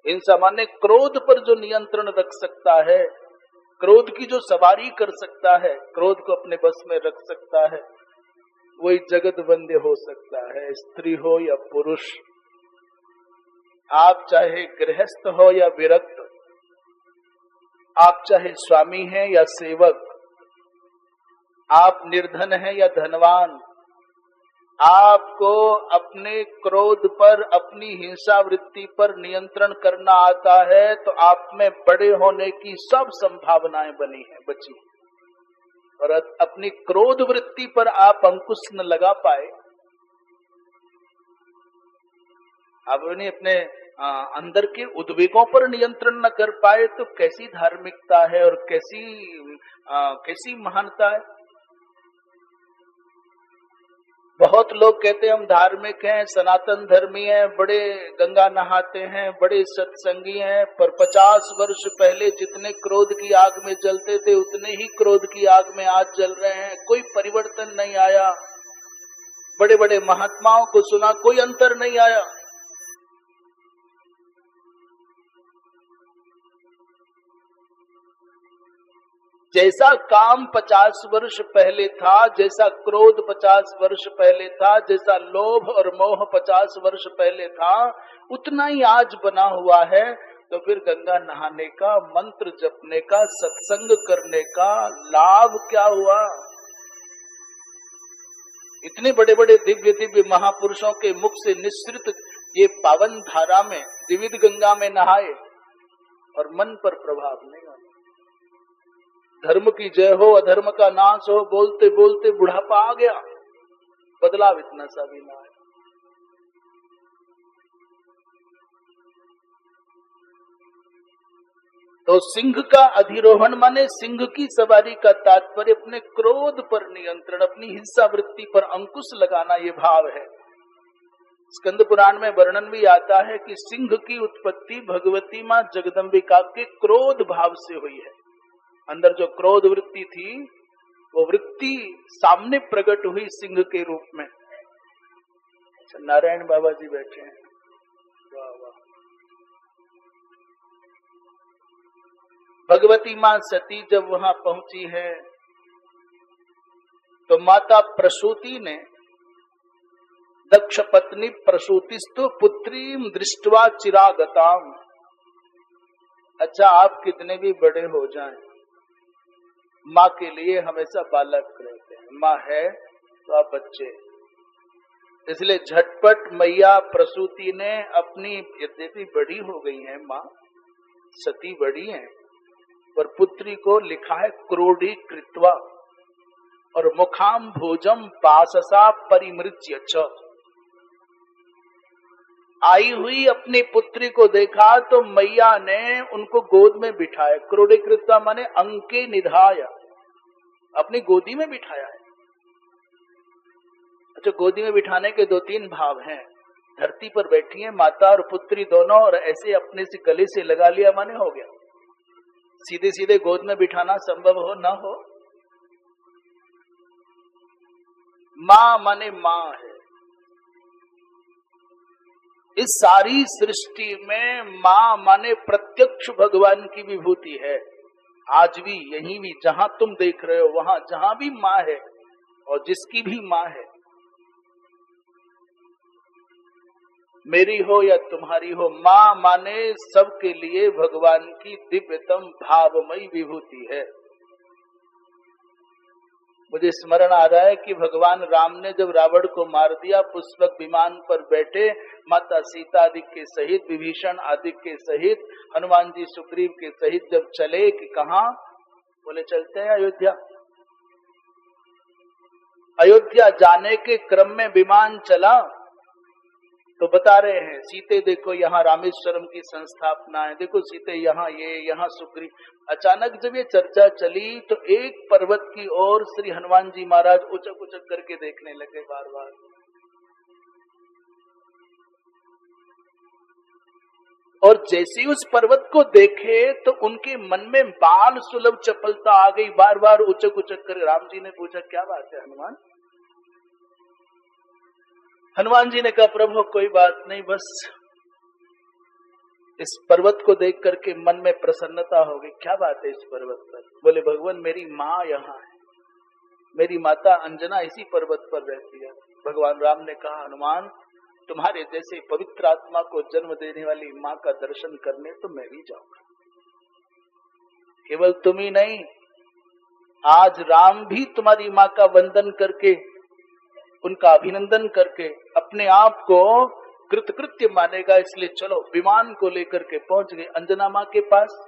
हिंसा माने क्रोध पर जो नियंत्रण रख सकता है, क्रोध की जो सवारी कर सकता है, क्रोध को अपने बस में रख सकता है, वही जगत वंद्य हो सकता है, स्त्री हो या पुरुष। आप चाहे गृहस्थ हो या विरक्त, आप चाहे स्वामी हैं या सेवक, आप निर्धन हैं या धनवान, आपको अपने क्रोध पर, अपनी हिंसा वृत्ति पर नियंत्रण करना आता है तो आप में बड़े होने की सब संभावनाएं बनी हैं, बची। और अपनी क्रोध वृत्ति पर आप अंकुश न लगा पाए, आपने अपने अंदर के उद्वेगों पर नियंत्रण न कर पाए तो कैसी धार्मिकता है और कैसी महानता है। बहुत लोग कहते हैं हम धार्मिक हैं, सनातन धर्मी हैं, बड़े गंगा नहाते हैं, बड़े सत्संगी हैं, पर 50 वर्ष पहले जितने क्रोध की आग में जलते थे उतने ही क्रोध की आग में आज जल रहे हैं, कोई परिवर्तन नहीं आया। बड़े बड़े महात्माओं को सुना, कोई अंतर नहीं आया। जैसा काम 50 वर्ष पहले था, जैसा क्रोध 50 वर्ष पहले था, जैसा लोभ और मोह 50 वर्ष पहले था, उतना ही आज बना हुआ है। तो फिर गंगा नहाने का, मंत्र जपने का, सत्संग करने का लाभ क्या हुआ? इतने बड़े बड़े दिव्य दिव्य महापुरुषों के मुख से निस्सृत ये पावन धारा में, विविध गंगा में नहाए और मन पर प्रभाव नहीं आया। धर्म की जय हो, अधर्म का नाश हो, बोलते बोलते बुढ़ापा आ गया, बदलाव इतना सा भी ना है। तो सिंह का अधिरोहण माने सिंह की सवारी का तात्पर्य अपने क्रोध पर नियंत्रण, अपनी हिंसा वृत्ति पर अंकुश लगाना, ये भाव है। स्कंद पुराण में वर्णन भी आता है कि सिंह की उत्पत्ति भगवती मां जगदम्बिका के क्रोध भाव से हुई है। अंदर जो क्रोध वृत्ति थी, वो वृत्ति सामने प्रकट हुई सिंह के रूप में। नारायण बाबा जी बैठे हैं, वाह वाह। भगवती मां सती जब वहां पहुंची है तो माता प्रसूति ने, दक्ष पत्नी प्रसूतिस्तु पुत्रीम दृष्ट्वा चिरागताम। अच्छा, आप कितने भी बड़े हो जाएं, माँ के लिए हमेशा बालक रहते हैं। माँ है तो आप बच्चे। इसलिए झटपट मैया प्रसूति ने अपनी, यद्यपि बड़ी हो गई है माँ सती, बड़ी है, पर पुत्री को लिखा है क्रोधी कृत्वा और मुखाम भोजम पाससा परिमृज्य च। आई हुई अपनी पुत्री को देखा तो मैया ने उनको गोद में बिठाया। क्रोधी कृत्वा माने अंके निधाय, अपनी गोदी में बिठाया है। अच्छा, गोदी में बिठाने के 2-3 भाव हैं। धरती पर बैठी है माता और पुत्री दोनों, और ऐसे अपने से गले से लगा लिया माने हो गया। सीधे सीधे गोद में बिठाना संभव हो ना हो। मां माने मां है। इस सारी सृष्टि में मां माने प्रत्यक्ष भगवान की विभूति है। आज भी, यहीं भी, जहां तुम देख रहे हो वहां जहां भी मां है और जिसकी भी मां है, मेरी हो या तुम्हारी हो, मां माने सबके लिए भगवान की दिव्यतम भावमयी विभूति है। मुझे स्मरण आ रहा है कि भगवान राम ने जब रावण को मार दिया, पुष्पक विमान पर बैठे माता सीता आदि के सहित, विभीषण आदि के सहित, हनुमान जी सुग्रीव के सहित जब चले कि कहां, बोले चलते हैं अयोध्या। अयोध्या जाने के क्रम में विमान चला तो बता रहे हैं, सीते देखो यहाँ रामेश्वरम की संस्थापना है, देखो सीते यहाँ, ये यहाँ सुग्रीव। अचानक जब ये चर्चा चली तो एक पर्वत की ओर श्री हनुमान जी महाराज उचक उचक करके देखने लगे बार बार। और जैसे उस पर्वत को देखे तो उनके मन में बाल सुलभ चपलता आ गई, बार बार उचक उचक कर। राम जी ने पूछा क्या बात है हनुमान? हनुमान जी ने कहा प्रभु कोई बात नहीं, बस इस पर्वत को देख करके मन में प्रसन्नता होगी। क्या बात है इस पर्वत पर? बोले भगवान मेरी माँ यहाँ है, मेरी माता अंजना इसी पर्वत पर रहती है। भगवान राम ने कहा हनुमान तुम्हारे जैसे पवित्र आत्मा को जन्म देने वाली माँ का दर्शन करने तो मैं भी जाऊंगा। केवल तुम ही नहीं, आज राम भी तुम्हारी माँ का वंदन करके, उनका अभिनंदन करके अपने आप को कृतकृत्य मानेगा। इसलिए चलो विमान को लेकर के पहुंच गए अंजना माँ के पास।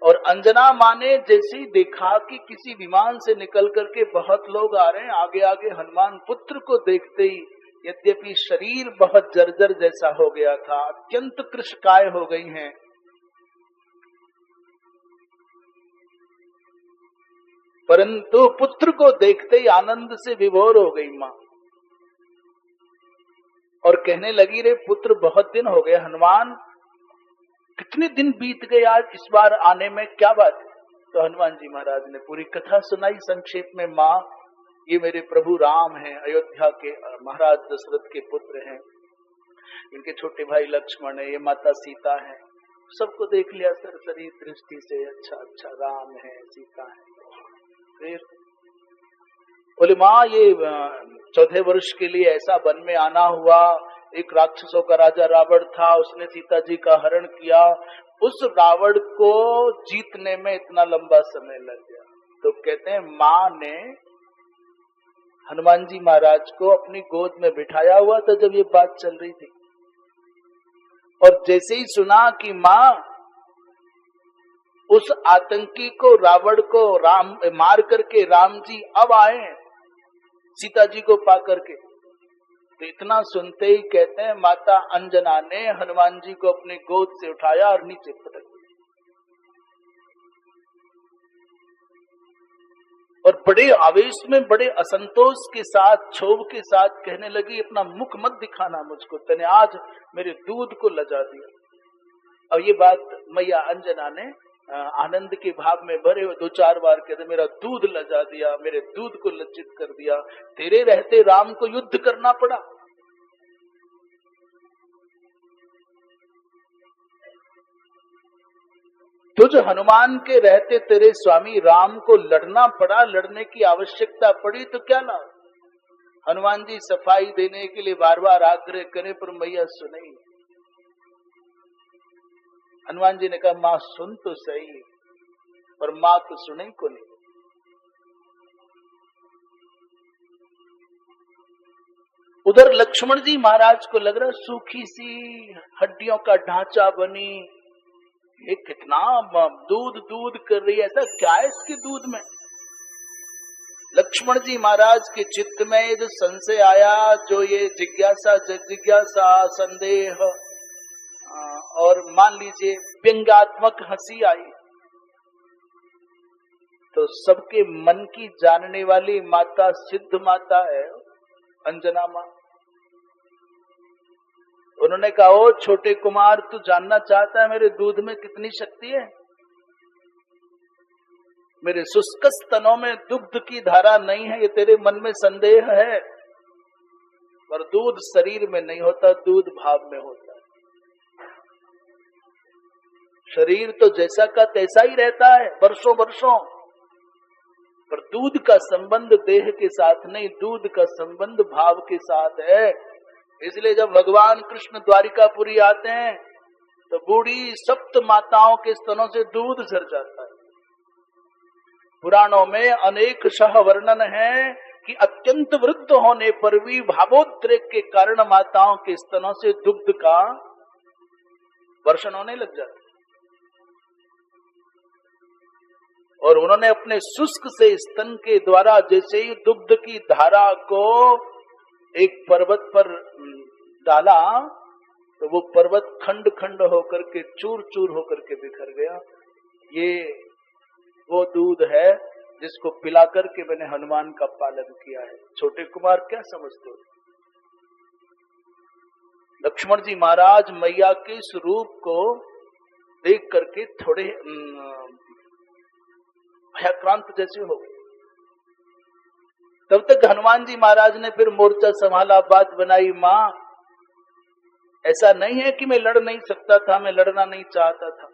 और अंजना माँ ने जैसे ही देखा कि किसी विमान से निकल करके बहुत लोग आ रहे हैं, आगे आगे हनुमान पुत्र को देखते ही, यद्यपि शरीर बहुत जर्जर जैसा हो गया था, अत्यंत कृशकाय हो गई हैं, परंतु पुत्र को देखते ही आनंद से विभोर हो गई माँ और कहने लगी रे पुत्र बहुत दिन हो गए, हनुमान कितने दिन बीत गए आज इस बार आने में, क्या बात है? तो हनुमान जी महाराज ने पूरी कथा सुनाई संक्षेप में। माँ ये मेरे प्रभु राम हैं, अयोध्या के महाराज दशरथ के पुत्र हैं, इनके छोटे भाई लक्ष्मण है, ये माता सीता है। सबको देख लिया सरसरी दृष्टि से, अच्छा अच्छा राम है सीता है। फिर बोले माँ ये 14 वर्ष के लिए ऐसा वन में आना हुआ, एक राक्षसों का राजा रावण था, उसने सीता जी का हरण किया, उस रावण को जीतने में इतना लंबा समय लग गया। तो कहते हैं माँ ने हनुमान जी महाराज को अपनी गोद में बिठाया हुआ था जब ये बात चल रही थी, और जैसे ही सुना कि माँ उस आतंकी को रावण को राम मार करके राम जी अब आए सीता जी को पा करके, तो इतना सुनते ही कहते हैं माता अंजना ने हनुमान जी को अपनी गोद से उठाया और नीचे पटक दिया। और बड़े आवेश में, बड़े असंतोष के साथ, क्षोभ के साथ कहने लगी अपना मुख मत दिखाना मुझको, तने आज मेरे दूध को लजा दिया। और ये बात मैया अंजना ने आनंद के भाव में भरे हुए 2-4 बार कहते मेरा दूध लजा दिया, मेरे दूध को लज्जित कर दिया, तेरे रहते राम को युद्ध करना पड़ा। तुझ हनुमान के रहते तेरे स्वामी राम को लड़ना पड़ा, लड़ने की आवश्यकता पड़ी तो क्या लाभ? हनुमान जी सफाई देने के लिए बार बार आग्रह करे पर मैया सुने। हनुमान जी ने कहा माँ सुन तो सही, पर माँ तो सुने को नहीं। उधर लक्ष्मण जी महाराज को लग रहा सूखी सी हड्डियों का ढांचा बनी, ये कितना दूध दूध कर रही है, ऐसा क्या है इसके दूध में? लक्ष्मण जी महाराज के चित्त में जो संशय आया, जो ये जिज्ञासा संदेह और मान लीजिए व्यंग्यात्मक हंसी आई, तो सबके मन की जानने वाली माता सिद्ध माता है अंजना माँ। उन्होंने कहा ओ छोटे कुमार, तू जानना चाहता है मेरे दूध में कितनी शक्ति है? मेरे शुष्क स्तनों में दुग्ध की धारा नहीं है, ये तेरे मन में संदेह है, पर दूध शरीर में नहीं होता, दूध भाव में होता है। शरीर तो जैसा का तैसा ही रहता है वर्षों वर्षों, पर दूध का संबंध देह के साथ नहीं, दूध का संबंध भाव के साथ है। इसलिए जब भगवान कृष्ण द्वारिकापुरी आते हैं तो बूढ़ी सप्त माताओं के स्तनों से दूध झर जाता है। पुराणों में अनेक सह वर्णन है कि अत्यंत वृद्ध होने पर भी भावोद्रेक के कारण माताओं के स्तनों से दुग्ध का वर्षण होने लग जाता है। और उन्होंने अपने शुष्क से स्तन के द्वारा जैसे ही दुग्ध की धारा को एक पर्वत पर डाला तो वो पर्वत खंड खंड होकर के चूर चूर होकर के बिखर गया। ये वो दूध है जिसको पिला करके मैंने हनुमान का पालन किया है। छोटे कुमार क्या समझते हो? लक्ष्मण जी महाराज मैया के इस रूप को देख करके थोड़े भयाक्रांत जैसे हो गए। तब तक हनुमान जी महाराज ने फिर मोर्चा संभाला, बात बनाई, माँ ऐसा नहीं है कि मैं लड़ नहीं सकता था, मैं लड़ना नहीं चाहता था।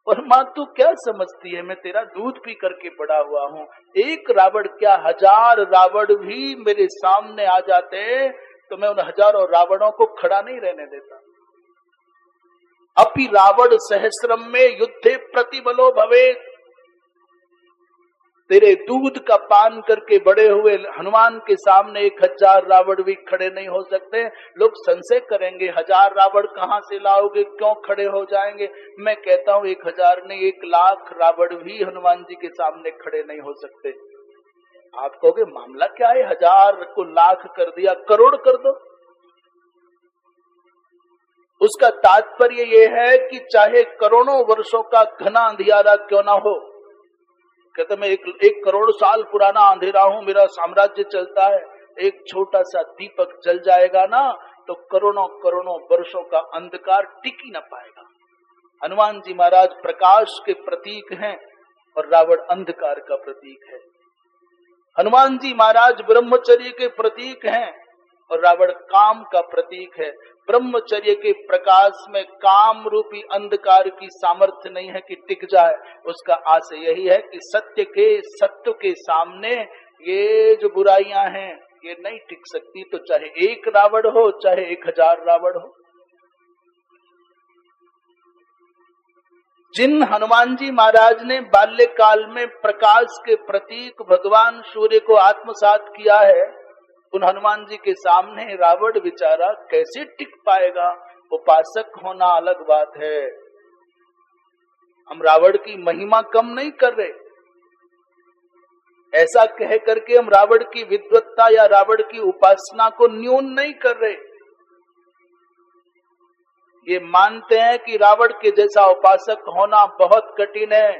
और माँ तू क्या समझती है, मैं तेरा दूध पी करके बड़ा हुआ हूँ। एक रावण क्या 1000 रावण भी मेरे सामने आ जाते तो मैं उन 1000 रावणों को खड़ा नहीं रहने देता। अपि रावण सहस्रम में युद्धे प्रतिबलो भवेत्। तेरे दूध का पान करके बड़े हुए हनुमान के सामने 1000 रावण भी खड़े नहीं हो सकते। लोग संशय करेंगे 1000 रावण कहां से लाओगे, क्यों खड़े हो जाएंगे। मैं कहता हूं 1000 नहीं 1,00,000 रावण भी हनुमान जी के सामने खड़े नहीं हो सकते। आप कहोगे मामला क्या है, 1000 को लाख कर दिया, करोड़ कर दो। उसका तात्पर्य यह है कि चाहे करोड़ों वर्षों का घना अंधियारा क्यों ना हो, कहते मैं 1 करोड़ साल पुराना अंधेरा हूं, मेरा साम्राज्य चलता है, एक छोटा सा दीपक जल जाएगा ना तो करोड़ों करोड़ों वर्षों का अंधकार टिक ही ना पाएगा। हनुमान जी महाराज प्रकाश के प्रतीक हैं और रावण अंधकार का प्रतीक है। हनुमान जी महाराज ब्रह्मचर्य के प्रतीक हैं और रावण काम का प्रतीक है। ब्रह्मचर्य के प्रकाश में काम रूपी अंधकार की सामर्थ्य नहीं है कि टिक जाए। उसका आशय यही है कि सत्य के सामने ये जो बुराइयां हैं ये नहीं टिक सकती, तो चाहे 1 रावण हो चाहे 1000 रावण हो। जिन हनुमान जी महाराज ने बाल्यकाल में प्रकाश के प्रतीक भगवान सूर्य को आत्मसात किया है, उन हनुमान जी के सामने रावण बेचारा कैसे टिक पाएगा। उपासक होना अलग बात है। हम रावण की महिमा कम नहीं कर रहे, ऐसा कह करके हम रावण की विद्वत्ता या रावण की उपासना को न्यून नहीं कर रहे। ये मानते हैं कि रावण के जैसा उपासक होना बहुत कठिन है,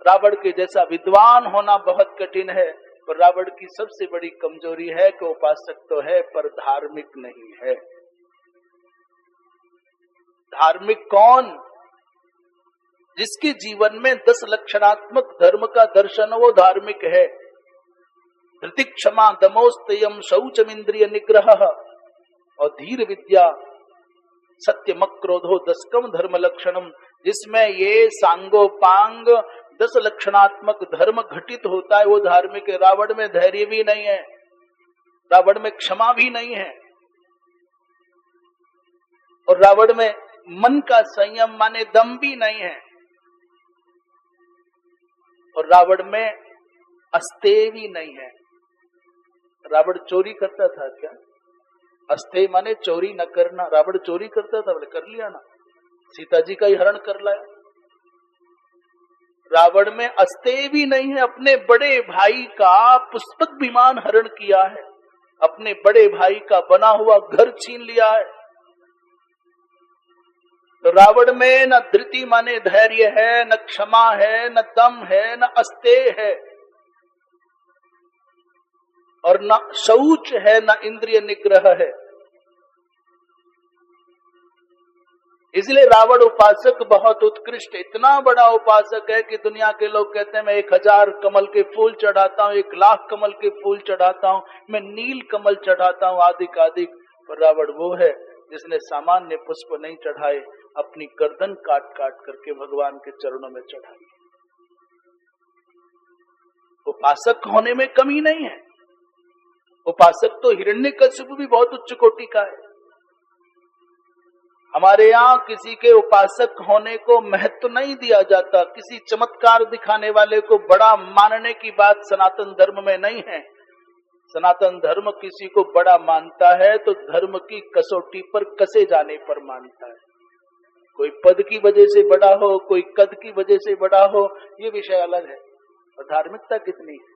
रावण के जैसा विद्वान होना बहुत कठिन है। पर रावण की सबसे बड़ी कमजोरी है कि उपासक तो है पर धार्मिक नहीं है। धार्मिक कौन? जिसके जीवन में 10 लक्षणात्मक धर्म का दर्शन, वो धार्मिक है। धृति क्षमा दमोस्तयम शौचमिंद्रिय निग्रह और धीर विद्या सत्य मक्रोधो 10कम धर्म लक्षणम। जिसमें ये सांगोपांग 10 लक्षणात्मक धर्म घटित होता है वो धार्मिक है। रावण में धैर्य भी नहीं है, रावण में क्षमा भी नहीं है, और रावण में मन का संयम माने दम भी नहीं है, और रावण में अस्तेय भी नहीं है। रावण चोरी करता था क्या? अस्तेय माने चोरी न करना। रावण चोरी करता था, बोले कर लिया ना, सीता जी का ही हरण कर लाया। रावण में अस्तेय भी नहीं है। अपने बड़े भाई का पुष्पक विमान हरण किया है, अपने बड़े भाई का बना हुआ घर छीन लिया है। तो रावण में न धृति माने धैर्य है, न क्षमा है, न दम है, न अस्तेय है, और न शौच है, न इंद्रिय निग्रह है। इसलिए रावण उपासक बहुत उत्कृष्ट, इतना बड़ा उपासक है कि दुनिया के लोग कहते हैं मैं 1000 कमल के फूल चढ़ाता हूँ, 1,00,000 कमल के फूल चढ़ाता हूँ, मैं नील कमल चढ़ाता हूँ, आदिक आदिक। पर रावण वो है जिसने सामान्य पुष्प नहीं चढ़ाए, अपनी गर्दन काट काट करके भगवान के चरणों में चढ़ाई। उपासक होने में कमी नहीं है। उपासक तो हिरण्यकशिपु भी बहुत उच्च कोटि का है। हमारे यहाँ किसी के उपासक होने को महत्व नहीं दिया जाता। किसी चमत्कार दिखाने वाले को बड़ा मानने की बात सनातन धर्म में नहीं है। सनातन धर्म किसी को बड़ा मानता है तो धर्म की कसौटी पर कसे जाने पर मानता है। कोई पद की वजह से बड़ा हो, कोई कद की वजह से बड़ा हो, ये विषय अलग है। और धार्मिकता कितनी है।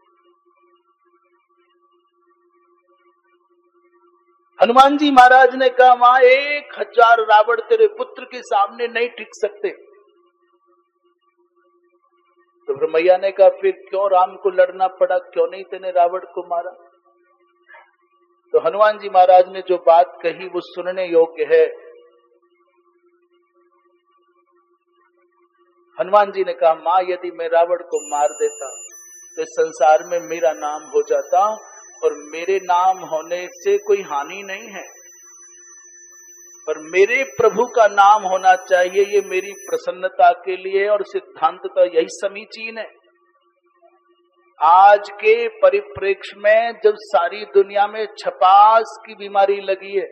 हनुमान जी महाराज ने कहा वहां 1000 रावण तेरे पुत्र के सामने नहीं टिक सकते। तो फिर मैया ने कहा फिर क्यों राम को लड़ना पड़ा, क्यों नहीं तेने रावण को मारा। तो हनुमान जी महाराज ने जो बात कही वो सुनने योग्य है। हनुमान जी ने कहा मां यदि मैं रावण को मार देता तो इस संसार में मेरा नाम हो जाता, और मेरे नाम होने से कोई हानि नहीं है। पर मेरे प्रभु का नाम होना चाहिए, ये मेरी प्रसन्नता के लिए, और सिद्धांत तो यही समीचीन है। आज के परिप्रेक्ष्य में जब सारी दुनिया में छपास की बीमारी लगी है,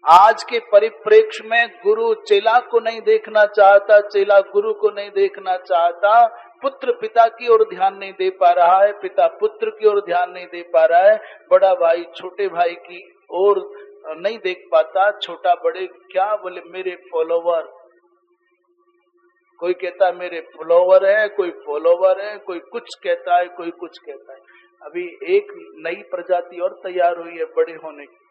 आज के परिप्रेक्ष्य में गुरु चेला को नहीं देखना चाहता, चेला गुरु को नहीं देखना चाहता, पुत्र पिता की ओर ध्यान नहीं दे पा रहा है, पिता पुत्र की ओर ध्यान नहीं दे पा रहा है, बड़ा भाई छोटे भाई की ओर नहीं देख पाता, छोटा बड़े क्या बोले मेरे फॉलोवर, कोई कहता है मेरे फॉलोवर है, कोई फॉलोवर है, कोई कुछ कहता है, कोई कुछ कहता है। अभी एक नई प्रजाति और तैयार हुई है बड़े होने की।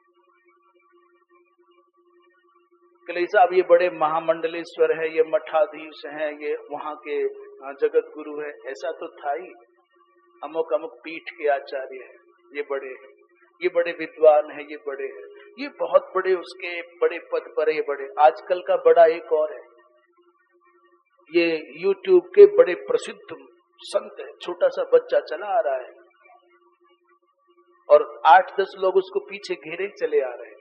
कलेश साहब ये बड़े महामंडलेश्वर है, ये मठाधीश हैं, ये वहां के जगत गुरु है, ऐसा तो था ही। अमुक अमुक पीठ के आचार्य है, ये बड़े हैं, ये बड़े विद्वान है, ये बड़े हैं, ये बहुत बड़े उसके बड़े पद पर है, ये बड़े। आजकल का बड़ा एक और है, ये YouTube के बड़े प्रसिद्ध संत है, छोटा सा बच्चा चला आ रहा है और 8-10 लोग उसको पीछे घेरे चले आ रहे हैं,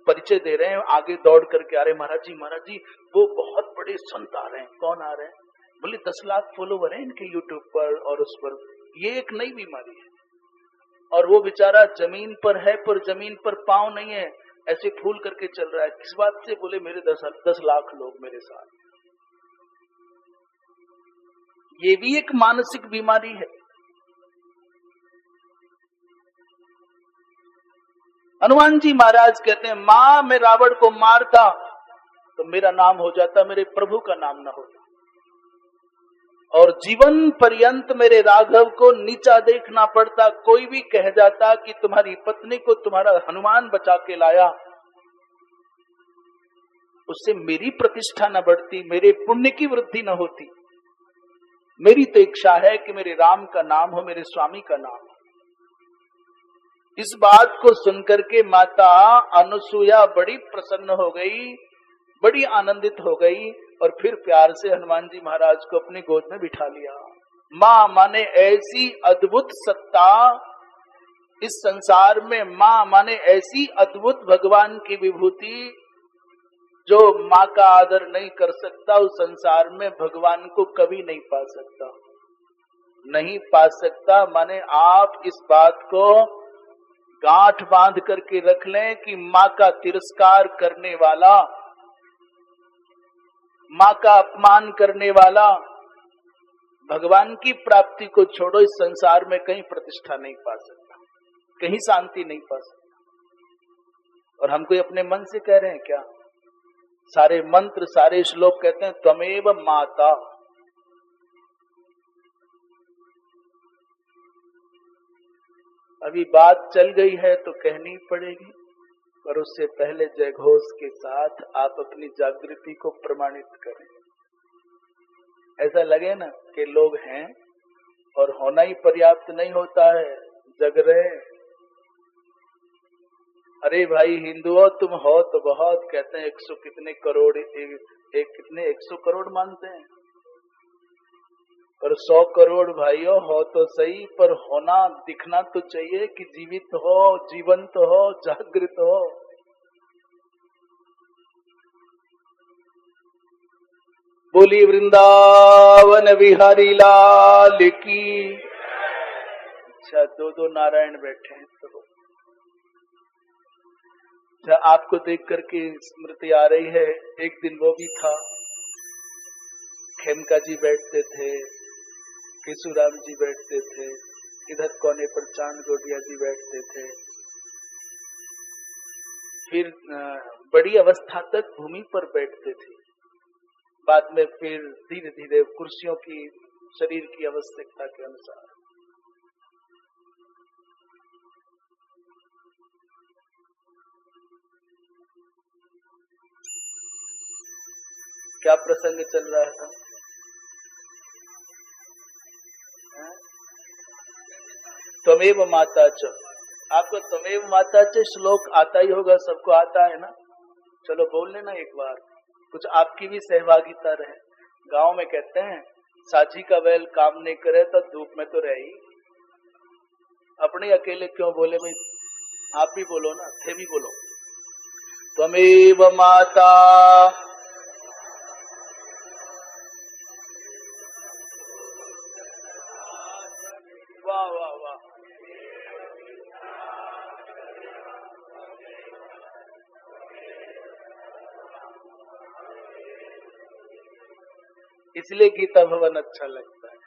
परिचय दे रहे हैं, आगे दौड़ करके आ रहे, महाराज जी वो बहुत बड़े संत आ रहे हैं। कौन आ रहे हैं? बोले 10 लाख फॉलोवर है इनके यूट्यूब पर और उस पर। ये एक नई बीमारी है, और वो बेचारा जमीन पर है पर जमीन पर पांव नहीं है, ऐसे फूल करके चल रहा है। किस बात से? बोले मेरे 10 लाख लोग मेरे साथ। ये भी एक मानसिक बीमारी है। हनुमान जी महाराज कहते हैं, मां मैं रावण को मारता तो मेरा नाम हो जाता, मेरे प्रभु का नाम ना होता, और जीवन पर्यंत मेरे राघव को नीचा देखना पड़ता। कोई भी कह जाता कि तुम्हारी पत्नी को तुम्हारा हनुमान बचा के लाया, उससे मेरी प्रतिष्ठा न बढ़ती, मेरे पुण्य की वृद्धि न होती। मेरी तो इच्छा है कि मेरे राम का नाम हो, मेरे स्वामी का नाम हो। इस बात को सुनकर के माता अनुसुईया बड़ी प्रसन्न हो गई, बड़ी आनंदित हो गई, और फिर प्यार से हनुमान जी महाराज को अपनी गोद में बिठा लिया। मां माने ऐसी अद्भुत सत्ता इस संसार में, मां माने ऐसी अद्भुत भगवान की विभूति, जो मां का आदर नहीं कर सकता उस संसार में भगवान को कभी नहीं पा सकता, नहीं पा सकता। माने आप इस बात को गांठ बांध करके रख लें कि मां का तिरस्कार करने वाला, मां का अपमान करने वाला भगवान की प्राप्ति को छोड़ो इस संसार में कहीं प्रतिष्ठा नहीं पा सकता, कहीं शांति नहीं पा सकता। और हम कोई अपने मन से कह रहे हैं क्या? सारे मंत्र सारे श्लोक कहते हैं त्वमेव माता। अभी बात चल गई है तो कहनी पड़ेगी, पर उससे पहले जयघोष के साथ आप अपनी जागृति को प्रमाणित करें। ऐसा लगे ना कि लोग हैं और होना ही पर्याप्त नहीं होता है, जग रहे। अरे भाई हिंदुओं तुम हो तो बहुत, कहते हैं 100 कितने करोड़, कितने 100 करोड़ मानते हैं, पर 100 करोड़ भाइयों हो तो सही, पर होना दिखना तो चाहिए कि जीवित हो, जीवंत हो, जागृत हो। बोली वृंदावन बिहारी लाल की। अच्छा 2 नारायण बैठे हैं तो आपको देख करके स्मृति आ रही है, एक दिन वो भी था, खेमका जी बैठते थे, केशुराम जी बैठते थे, इधर कोने पर चांद गोडिया जी बैठते थे, फिर बड़ी अवस्था तक भूमि पर बैठते थे, बाद में फिर धीरे धीरे कुर्सियों की शरीर की आवश्यकता के अनुसार। क्या प्रसंग चल रहा था? त्वमेव माता च। आपको त्वमेव माता च श्लोक आता ही होगा, सबको आता है ना? चलो बोल लेना एक बार, कुछ आपकी भी सहभागिता रहे। गांव में कहते हैं साझी का बैल काम नहीं करे तो धूप में तो रही। अपने अकेले क्यों बोले भाई? आप भी बोलो ना, थे भी बोलो। त्वमेव माता वाह वाह वाह। इसलिए गीता भवन अच्छा लगता है।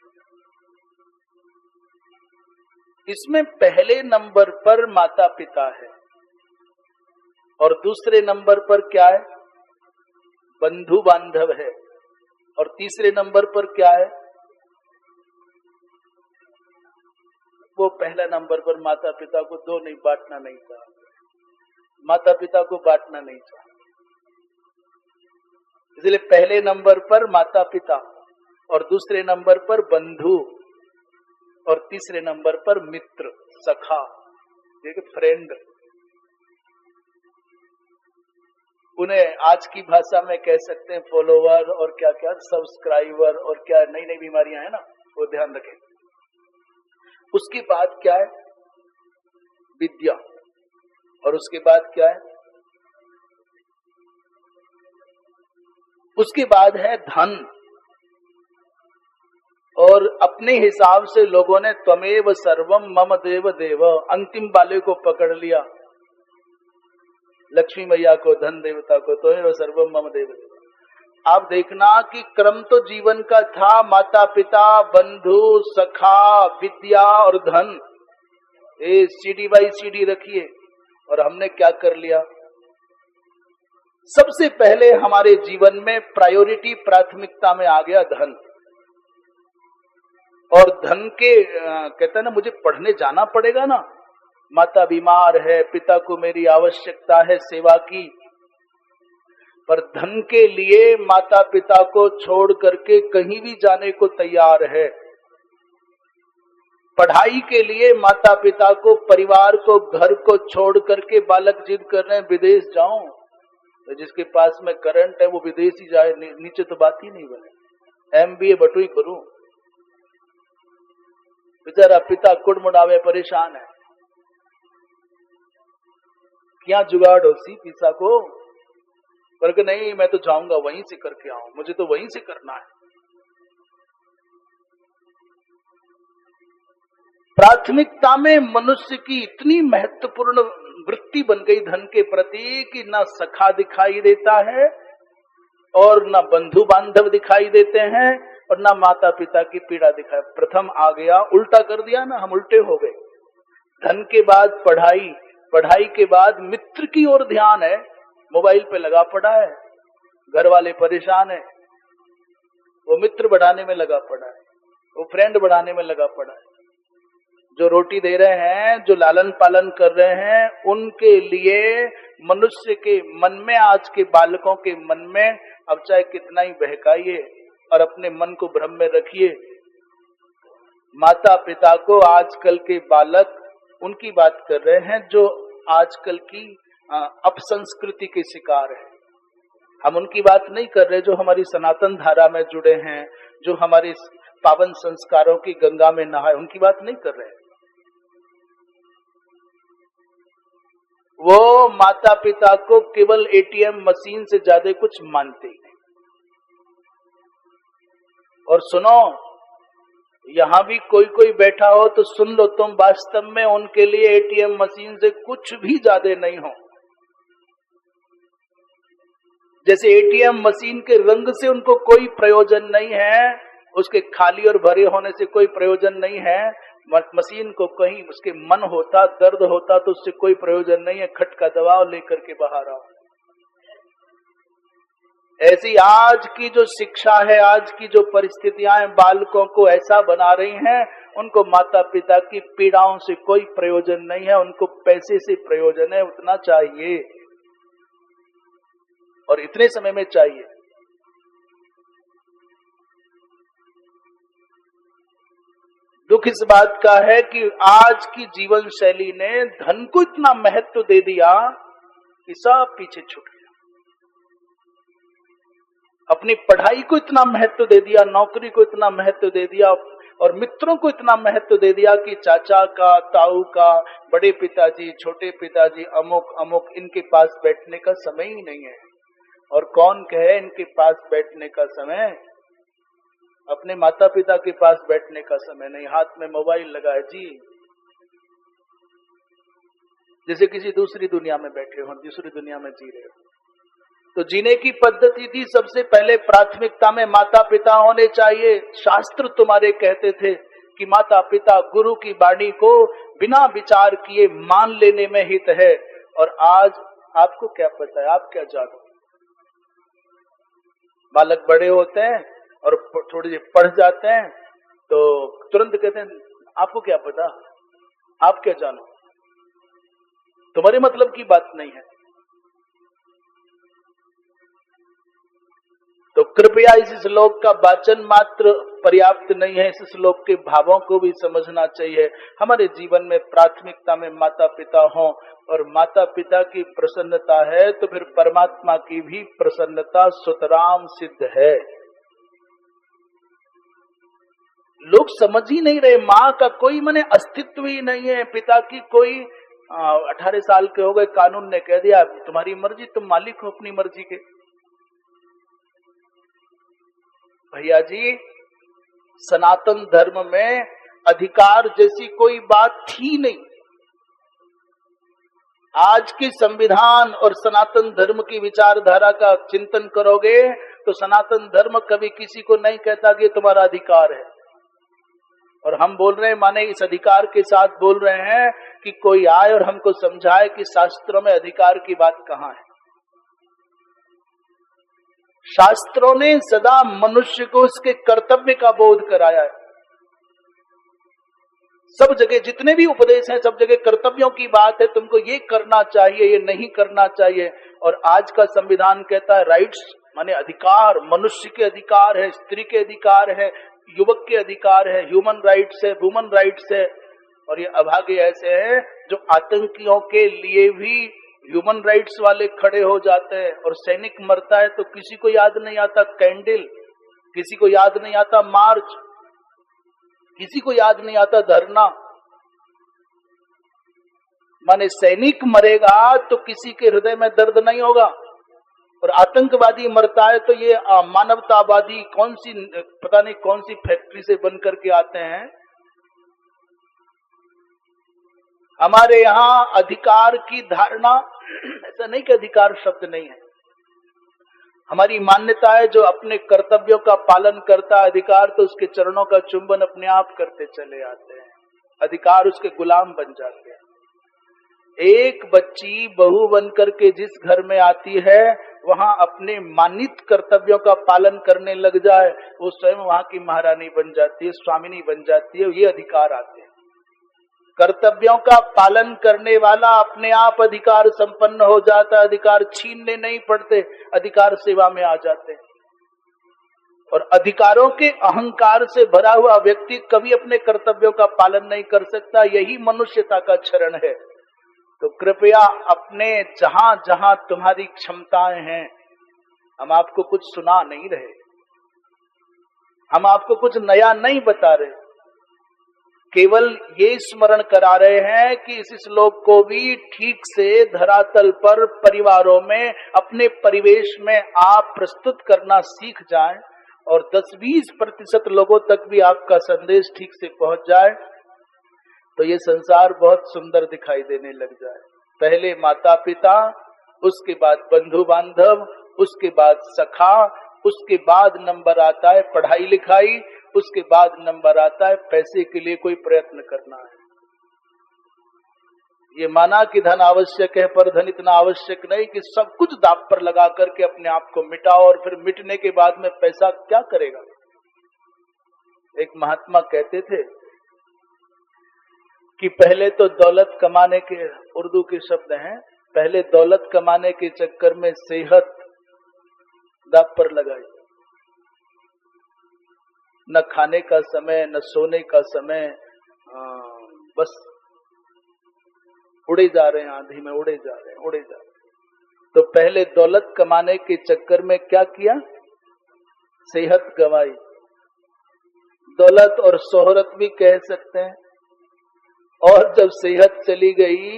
इसमें पहले नंबर पर माता पिता है और दूसरे नंबर पर क्या है? बंधु बांधव है। और तीसरे नंबर पर क्या है? वो पहला नंबर पर माता पिता को दो नहीं बांटना नहीं चाहा, माता पिता को बांटना नहीं चाहा। इसलिए पहले नंबर पर माता पिता और दूसरे नंबर पर बंधु और तीसरे नंबर पर मित्र, सखा, फ्रेंड। उन्हें आज की भाषा में कह सकते हैं फॉलोवर और क्या क्या सब्सक्राइबर और क्या नई नई बीमारियां हैं ना, वो ध्यान रखें। उसके बाद क्या है? विद्या। और उसके बाद क्या है? उसके बाद है धन। और अपने हिसाब से लोगों ने त्वमेव सर्वम मम देव देव, अंतिम वाले को पकड़ लिया, लक्ष्मी मैया को, धन देवता को, त्वमेव सर्वम मम देव देव। आप देखना कि क्रम तो जीवन का था, माता पिता, बंधु, सखा, विद्या और धन, ये सीढ़ी बाई सीढ़ी रखिए। और हमने क्या कर लिया? सबसे पहले हमारे जीवन में प्रायोरिटी, प्राथमिकता में आ गया धन। और धन के कहते हैं ना, मुझे पढ़ने जाना पड़ेगा ना, माता बीमार है, पिता को मेरी आवश्यकता है सेवा की, पर धन के लिए माता पिता को छोड़ करके कहीं भी जाने को तैयार है। पढ़ाई के लिए माता पिता को, परिवार को, घर को छोड़ करके बालक जिद कर रहे हैं विदेश जाऊं, तो जिसके पास में करंट है वो विदेश ही जाए, नीचे तो बात ही नहीं बने। MBA बटुई करूं, बेचारा पिता कुड़मुड़ावे परेशान है, क्या जुगाड़ हो सी पिता को? पर नहीं, मैं तो जाऊंगा वहीं से करके आऊं, मुझे तो वहीं से करना है। प्राथमिकता में मनुष्य की इतनी महत्वपूर्ण वृत्ति बन गई धन के प्रति कि ना सखा दिखाई देता है और ना बंधु बांधव दिखाई देते हैं और ना माता पिता की पीड़ा दिखाई। प्रथम आ गया, उल्टा कर दिया ना, हम उल्टे हो गए। धन के बाद पढ़ाई, पढ़ाई के बाद मित्र की ओर ध्यान है, मोबाइल पे लगा पड़ा है, घर वाले परेशान है, वो मित्र बढ़ाने में लगा पड़ा है, वो फ्रेंड बढ़ाने में लगा पड़ा है। जो रोटी दे रहे हैं, जो लालन पालन कर रहे हैं, उनके लिए मनुष्य के मन में, आज के बालकों के मन में, अब चाहे कितना ही बहकाइए और अपने मन को भ्रम में रखिए, माता पिता को आजकल के बालक उनकी बात कर रहे हैं जो आजकल की अपसंस्कृति के शिकार है। हम उनकी बात नहीं कर रहे जो हमारी सनातन धारा में जुड़े हैं, जो हमारे पावन संस्कारों की गंगा में नहाए, उनकी बात नहीं कर रहे। वो माता पिता को केवल ATM मशीन से ज्यादा कुछ मानते ही नहीं। और सुनो, यहां भी कोई कोई बैठा हो तो सुन लो, तुम वास्तव में उनके लिए ATM मशीन से कुछ भी ज्यादा नहीं हो। जैसे ATM मशीन के रंग से उनको कोई प्रयोजन नहीं है, उसके खाली और भरे होने से कोई प्रयोजन नहीं है। मशीन को कहीं उसके मन होता, दर्द होता तो उससे कोई प्रयोजन नहीं है, खटका दबाव लेकर के बाहर आओ। ऐसी आज की जो शिक्षा है, आज की जो परिस्थितियां बालकों को ऐसा बना रही हैं, उनको माता पिता की पीड़ाओं से कोई प्रयोजन नहीं है, उनको पैसे से प्रयोजन है, उतना चाहिए और इतने समय में चाहिए। दुख इस बात का है कि आज की जीवन शैली ने धन को इतना महत्व दे दिया कि सब पीछे छूट गया। अपनी पढ़ाई को इतना महत्व दे दिया, नौकरी को इतना महत्व दे दिया और मित्रों को इतना महत्व दे दिया कि चाचा का, ताऊ का, बड़े पिताजी, छोटे पिताजी, अमुक अमुक, इनके पास बैठने का समय ही नहीं है। और कौन कहे इनके पास बैठने का समय? अपने माता पिता के पास बैठने का समय नहीं, हाथ में मोबाइल लगा है जी, जैसे किसी दूसरी दुनिया में बैठे हो, दूसरी दुनिया में जी रहे हो। तो जीने की पद्धति थी, सबसे पहले प्राथमिकता में माता पिता होने चाहिए। शास्त्र तुम्हारे कहते थे कि माता पिता गुरु की वाणी को बिना विचार किए मान लेने में हित है। और आज आपको क्या पता है, आप क्या जानो? बालक बड़े होते हैं और थोड़ी देर पढ़ जाते हैं तो तुरंत कहते हैं आपको क्या पता, आप क्या जानो, तुम्हारे मतलब की बात नहीं है। तो कृपया इस श्लोक का वाचन मात्र पर्याप्त नहीं है, इस श्लोक के भावों को भी समझना चाहिए। हमारे जीवन में प्राथमिकता में माता पिता हों, और माता पिता की प्रसन्नता है तो फिर परमात्मा की भी प्रसन्नता सुतराम सिद्ध है। लोग समझ ही नहीं रहे, माँ का कोई माने अस्तित्व ही नहीं है, पिता की कोई 18 साल के हो गए, कानून ने कह दिया तुम्हारी मर्जी, तुम मालिक हो अपनी मर्जी के। भैया जी, सनातन धर्म में अधिकार जैसी कोई बात थी नहीं। आज की संविधान और सनातन धर्म की विचारधारा का चिंतन करोगे तो सनातन धर्म कभी किसी को नहीं कहता कि तुम्हारा अधिकार है। और हम बोल रहे हैं, माने इस अधिकार के साथ बोल रहे हैं कि कोई आए और हमको समझाए कि शास्त्रों में अधिकार की बात कहाँ है। शास्त्रों ने सदा मनुष्य को उसके कर्तव्य का बोध कराया है। सब जगह जितने भी उपदेश हैं, सब जगह कर्तव्यों की बात है, तुमको ये करना चाहिए, ये नहीं करना चाहिए। और आज का संविधान कहता है राइट्स माने अधिकार, मनुष्य के अधिकार है, स्त्री के अधिकार है, युवक के अधिकार है, ह्यूमन राइट्स है, वुमन राइट्स है। और ये अभागे ऐसे हैं जो आतंकियों के लिए भी ह्यूमन राइट्स वाले खड़े हो जाते हैं। और सैनिक मरता है तो किसी को याद नहीं आता कैंडल, किसी को याद नहीं आता मार्च, किसी को याद नहीं आता धरना। माने सैनिक मरेगा तो किसी के हृदय में दर्द नहीं होगा, और आतंकवादी मरता है तो ये मानवतावादी कौन सी, पता नहीं कौन सी फैक्ट्री से बन करके आते हैं। हमारे यहाँ अधिकार की धारणा, ऐसा नहीं कि अधिकार शब्द नहीं है, हमारी मान्यता है जो अपने कर्तव्यों का पालन करता है अधिकार तो उसके चरणों का चुंबन अपने आप करते चले आते हैं, अधिकार उसके गुलाम बन जाते हैं। एक बच्ची बहू बनकर के जिस घर में आती है वहां अपने मानित कर्तव्यों का पालन करने लग जाए, वो स्वयं वहां की महारानी बन जाती है, स्वामिनी बन जाती है, ये अधिकार आते हैं। कर्तव्यों का पालन करने वाला अपने आप अधिकार संपन्न हो जाता है, अधिकार छीनने नहीं पड़ते, अधिकार सेवा में आ जाते हैं। और अधिकारों के अहंकार से भरा हुआ व्यक्ति कभी अपने कर्तव्यों का पालन नहीं कर सकता, यही मनुष्यता का क्षरण है। तो कृपया अपने जहां जहां तुम्हारी क्षमताएं हैं, हम आपको कुछ सुना नहीं रहे, हम आपको कुछ नया नहीं बता रहे, केवल ये स्मरण करा रहे हैं कि इस श्लोक को भी ठीक से धरातल पर परिवारों में अपने परिवेश में आप प्रस्तुत करना सीख जाएं, और 10-20% लोगों तक भी आपका संदेश ठीक से पहुंच जाए तो ये संसार बहुत सुंदर दिखाई देने लग जाए। पहले माता पिता, उसके बाद बंधु बांधव, उसके बाद सखा, उसके बाद नंबर आता है पढ़ाई लिखाई, उसके बाद नंबर आता है पैसे के लिए कोई प्रयत्न करना है। ये माना कि धन आवश्यक है, पर धन इतना आवश्यक नहीं कि सब कुछ दांव पर लगा करके अपने आप को मिटाओ और फिर मिटने के बाद में पैसा क्या करेगा। एक महात्मा कहते थे कि पहले तो दौलत कमाने के, उर्दू के शब्द हैं, पहले दौलत कमाने के चक्कर में सेहत दांव पर लगाई, न खाने का समय न सोने का समय, बस उड़े जा रहे हैं, आंधी में उड़े जा रहे हैं, उड़े जा रहे हैं। तो पहले दौलत कमाने के चक्कर में क्या किया, सेहत गंवाई, दौलत और शोहरत भी कह सकते हैं। और जब सेहत चली गई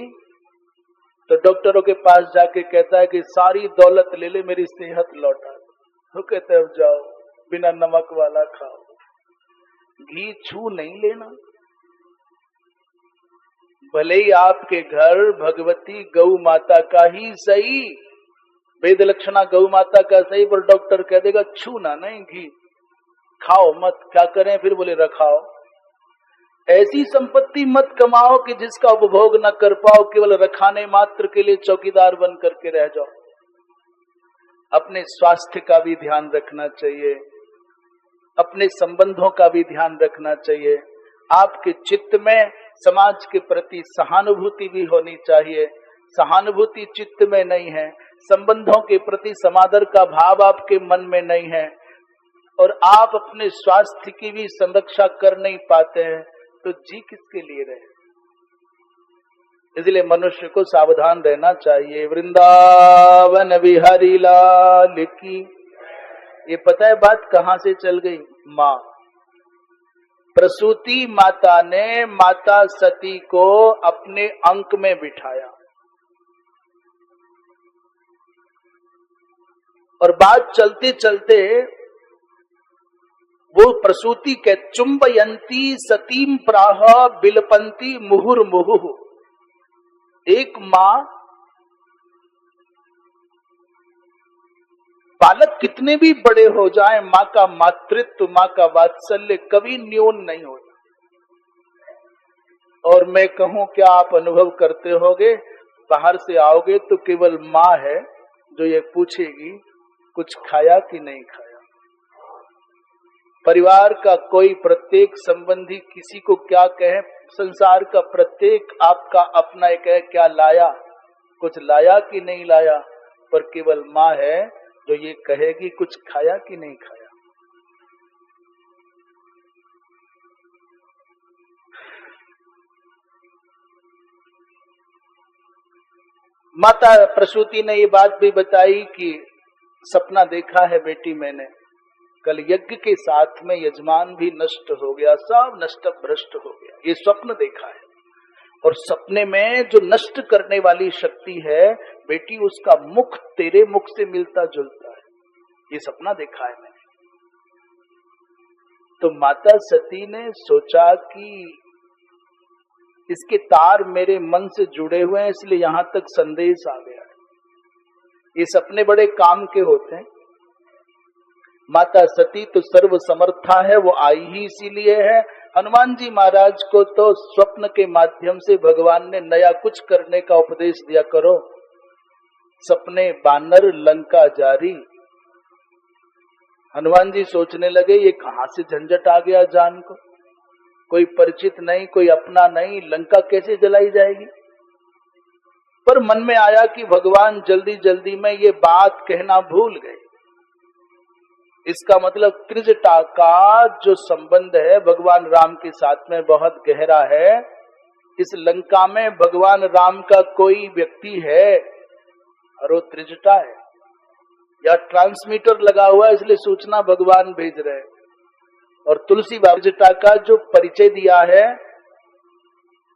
तो डॉक्टरों के पास जाके कहता है कि सारी दौलत ले ले, मेरी सेहत लौटा दे। तो कहते हैं अब जाओ, बिना नमक वाला खाओ, घी छू नहीं लेना। भले ही आपके घर भगवती गौ माता का ही सही, वेद लक्षणा गौ माता का सही, पर डॉक्टर कह देगा छूना नहीं, घी खाओ मत। क्या करें फिर? बोले रखाओ। ऐसी संपत्ति मत कमाओ कि जिसका उपभोग न कर पाओ, केवल रखाने मात्र के लिए चौकीदार बन करके रह जाओ। अपने स्वास्थ्य का भी ध्यान रखना चाहिए, अपने संबंधों का भी ध्यान रखना चाहिए। आपके चित्त में समाज के प्रति सहानुभूति भी होनी चाहिए। सहानुभूति चित्त में नहीं है, संबंधों के प्रति समादर का भाव आपके मन में नहीं है, और आप अपने स्वास्थ्य की भी संरक्षा कर नहीं पाते हैं, तो जी किसके लिए रहे? इसलिए मनुष्य को सावधान रहना चाहिए। वृंदावन बिहारी लाल की। ये पता है बात कहां से चल गई? माँ प्रसूति माता ने माता सती को अपने अंक में बिठाया, और बात चलते चलते वो प्रसूति के चुंबयंती सतीम प्राह बिलपंती मुहुर्मुहुः। एक माँ, बालक कितने भी बड़े हो जाएं, माँ का मातृत्व, माँ का वात्सल्य कभी न्यून नहीं होता। और मैं कहूं, क्या आप अनुभव करते होगे? बाहर से आओगे तो केवल माँ है जो ये पूछेगी कुछ खाया कि नहीं खाया। परिवार का कोई प्रत्येक संबंधी किसी को क्या कहे, संसार का प्रत्येक आपका अपना एक है, क्या लाया, कुछ लाया कि नहीं लाया, पर केवल माँ है जो ये कहेगी कुछ खाया कि नहीं खाया। माता प्रसूति ने ये बात भी बताई कि सपना देखा है बेटी मैंने, कल यज्ञ के साथ में यजमान भी नष्ट हो गया, सब नष्ट भ्रष्ट हो गया, ये स्वप्न देखा है। और सपने में जो नष्ट करने वाली शक्ति है बेटी, उसका मुख तेरे मुख से मिलता जुलता है, ये सपना देखा है मैंने। तो माता सती ने सोचा कि इसके तार मेरे मन से जुड़े हुए हैं, इसलिए यहां तक संदेश आ गया है। ये सपने बड़े काम के होते हैं। माता सती तो सर्व समर्था है, वो आई ही इसीलिए है। हनुमान जी महाराज को तो स्वप्न के माध्यम से भगवान ने नया कुछ करने का उपदेश दिया करो। सपने बानर लंका जारी। हनुमान जी सोचने लगे ये कहां से झंझट आ गया जान को, कोई परिचित नहीं, कोई अपना नहीं, लंका कैसे जलाई जाएगी। पर मन में आया कि भगवान जल्दी जल्दी में ये बात कहना भूल गए। इसका मतलब त्रिजटा का जो संबंध है भगवान राम के साथ में बहुत गहरा है। इस लंका में भगवान राम का कोई व्यक्ति है और वो त्रिजटा है, या ट्रांसमीटर लगा हुआ है इसलिए सूचना भगवान भेज रहे हैं। और तुलसी त्रिजटा का जो परिचय दिया है,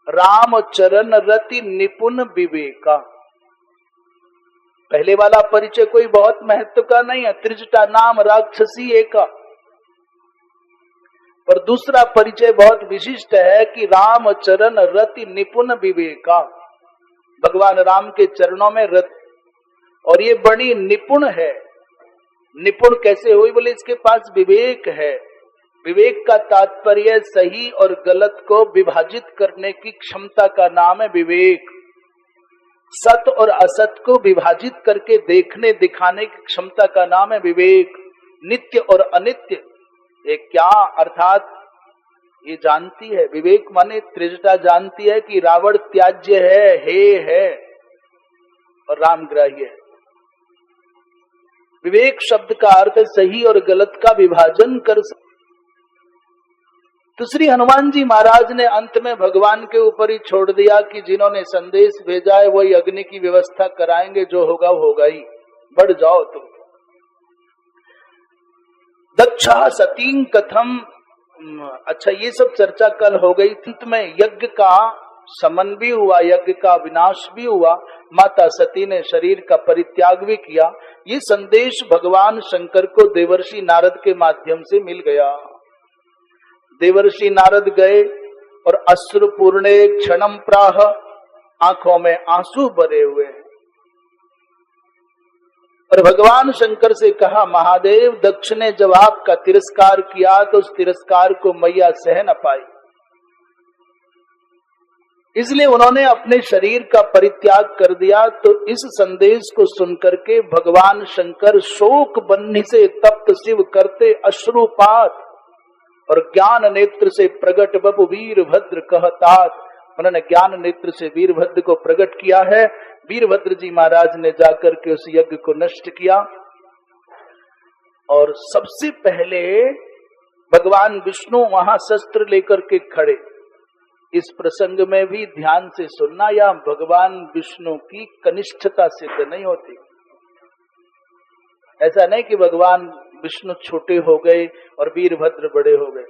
राम चरण रति निपुण विवेका। पहले वाला परिचय कोई बहुत महत्व का नहीं है, त्रिजटा नाम राक्षसी एका। पर दूसरा परिचय बहुत विशिष्ट है कि राम चरण रति निपुण विवेका, भगवान राम के चरणों में रति, और ये बड़ी निपुण है। निपुण कैसे हुई? बोले इसके पास विवेक है। विवेक का तात्पर्य सही और गलत को विभाजित करने की क्षमता का नाम है विवेक। सत और असत को विभाजित करके देखने दिखाने की क्षमता का नाम है विवेक। नित्य और अनित्य ये क्या, अर्थात ये जानती है, विवेक माने त्रिजटा जानती है कि रावण त्याज्य है, हे और राम ग्राह्य है। विवेक शब्द का अर्थ सही और गलत का विभाजन कर। तो श्री हनुमान जी महाराज ने अंत में भगवान के ऊपर ही छोड़ दिया कि जिन्होंने संदेश भेजा है वही अग्नि की व्यवस्था कराएंगे, जो होगा वो होगा ही, बढ़ जाओ तुम। दक्षा सतीं कथम अच्छा ये सब चर्चा कल हो गई थी, तो मैं यज्ञ का समन भी हुआ, यज्ञ का विनाश भी हुआ, माता सती ने शरीर का परित्याग भी किया। ये संदेश भगवान शंकर को देवर्षि नारद के माध्यम से मिल गया। देवर्षि नारद गए और अश्रुपूर्णे क्षणम प्राह, आंखों में आंसू भरे हुए हैं, और भगवान शंकर से कहा, महादेव दक्ष ने जब आपका तिरस्कार किया तो उस तिरस्कार को मैया सह न पाई, इसलिए उन्होंने अपने शरीर का परित्याग कर दिया। तो इस संदेश को सुनकर के भगवान शंकर शोक बन्ही से तप्त शिव करते अश्रुपात और ज्ञान नेत्र से प्रगट बपु वीरभद्र कहतात, उन्होंने ज्ञान नेत्र से वीरभद्र को प्रकट किया है। वीरभद्र जी महाराज ने जाकर के उस यज्ञ को नष्ट किया, और सबसे पहले भगवान विष्णु वहां शस्त्र लेकर के खड़े। इस प्रसंग में भी ध्यान से सुनना, या भगवान विष्णु की कनिष्ठता सिद्ध नहीं होती। ऐसा नहीं कि भगवान विष्णु छोटे हो गए और वीरभद्र बड़े हो गए।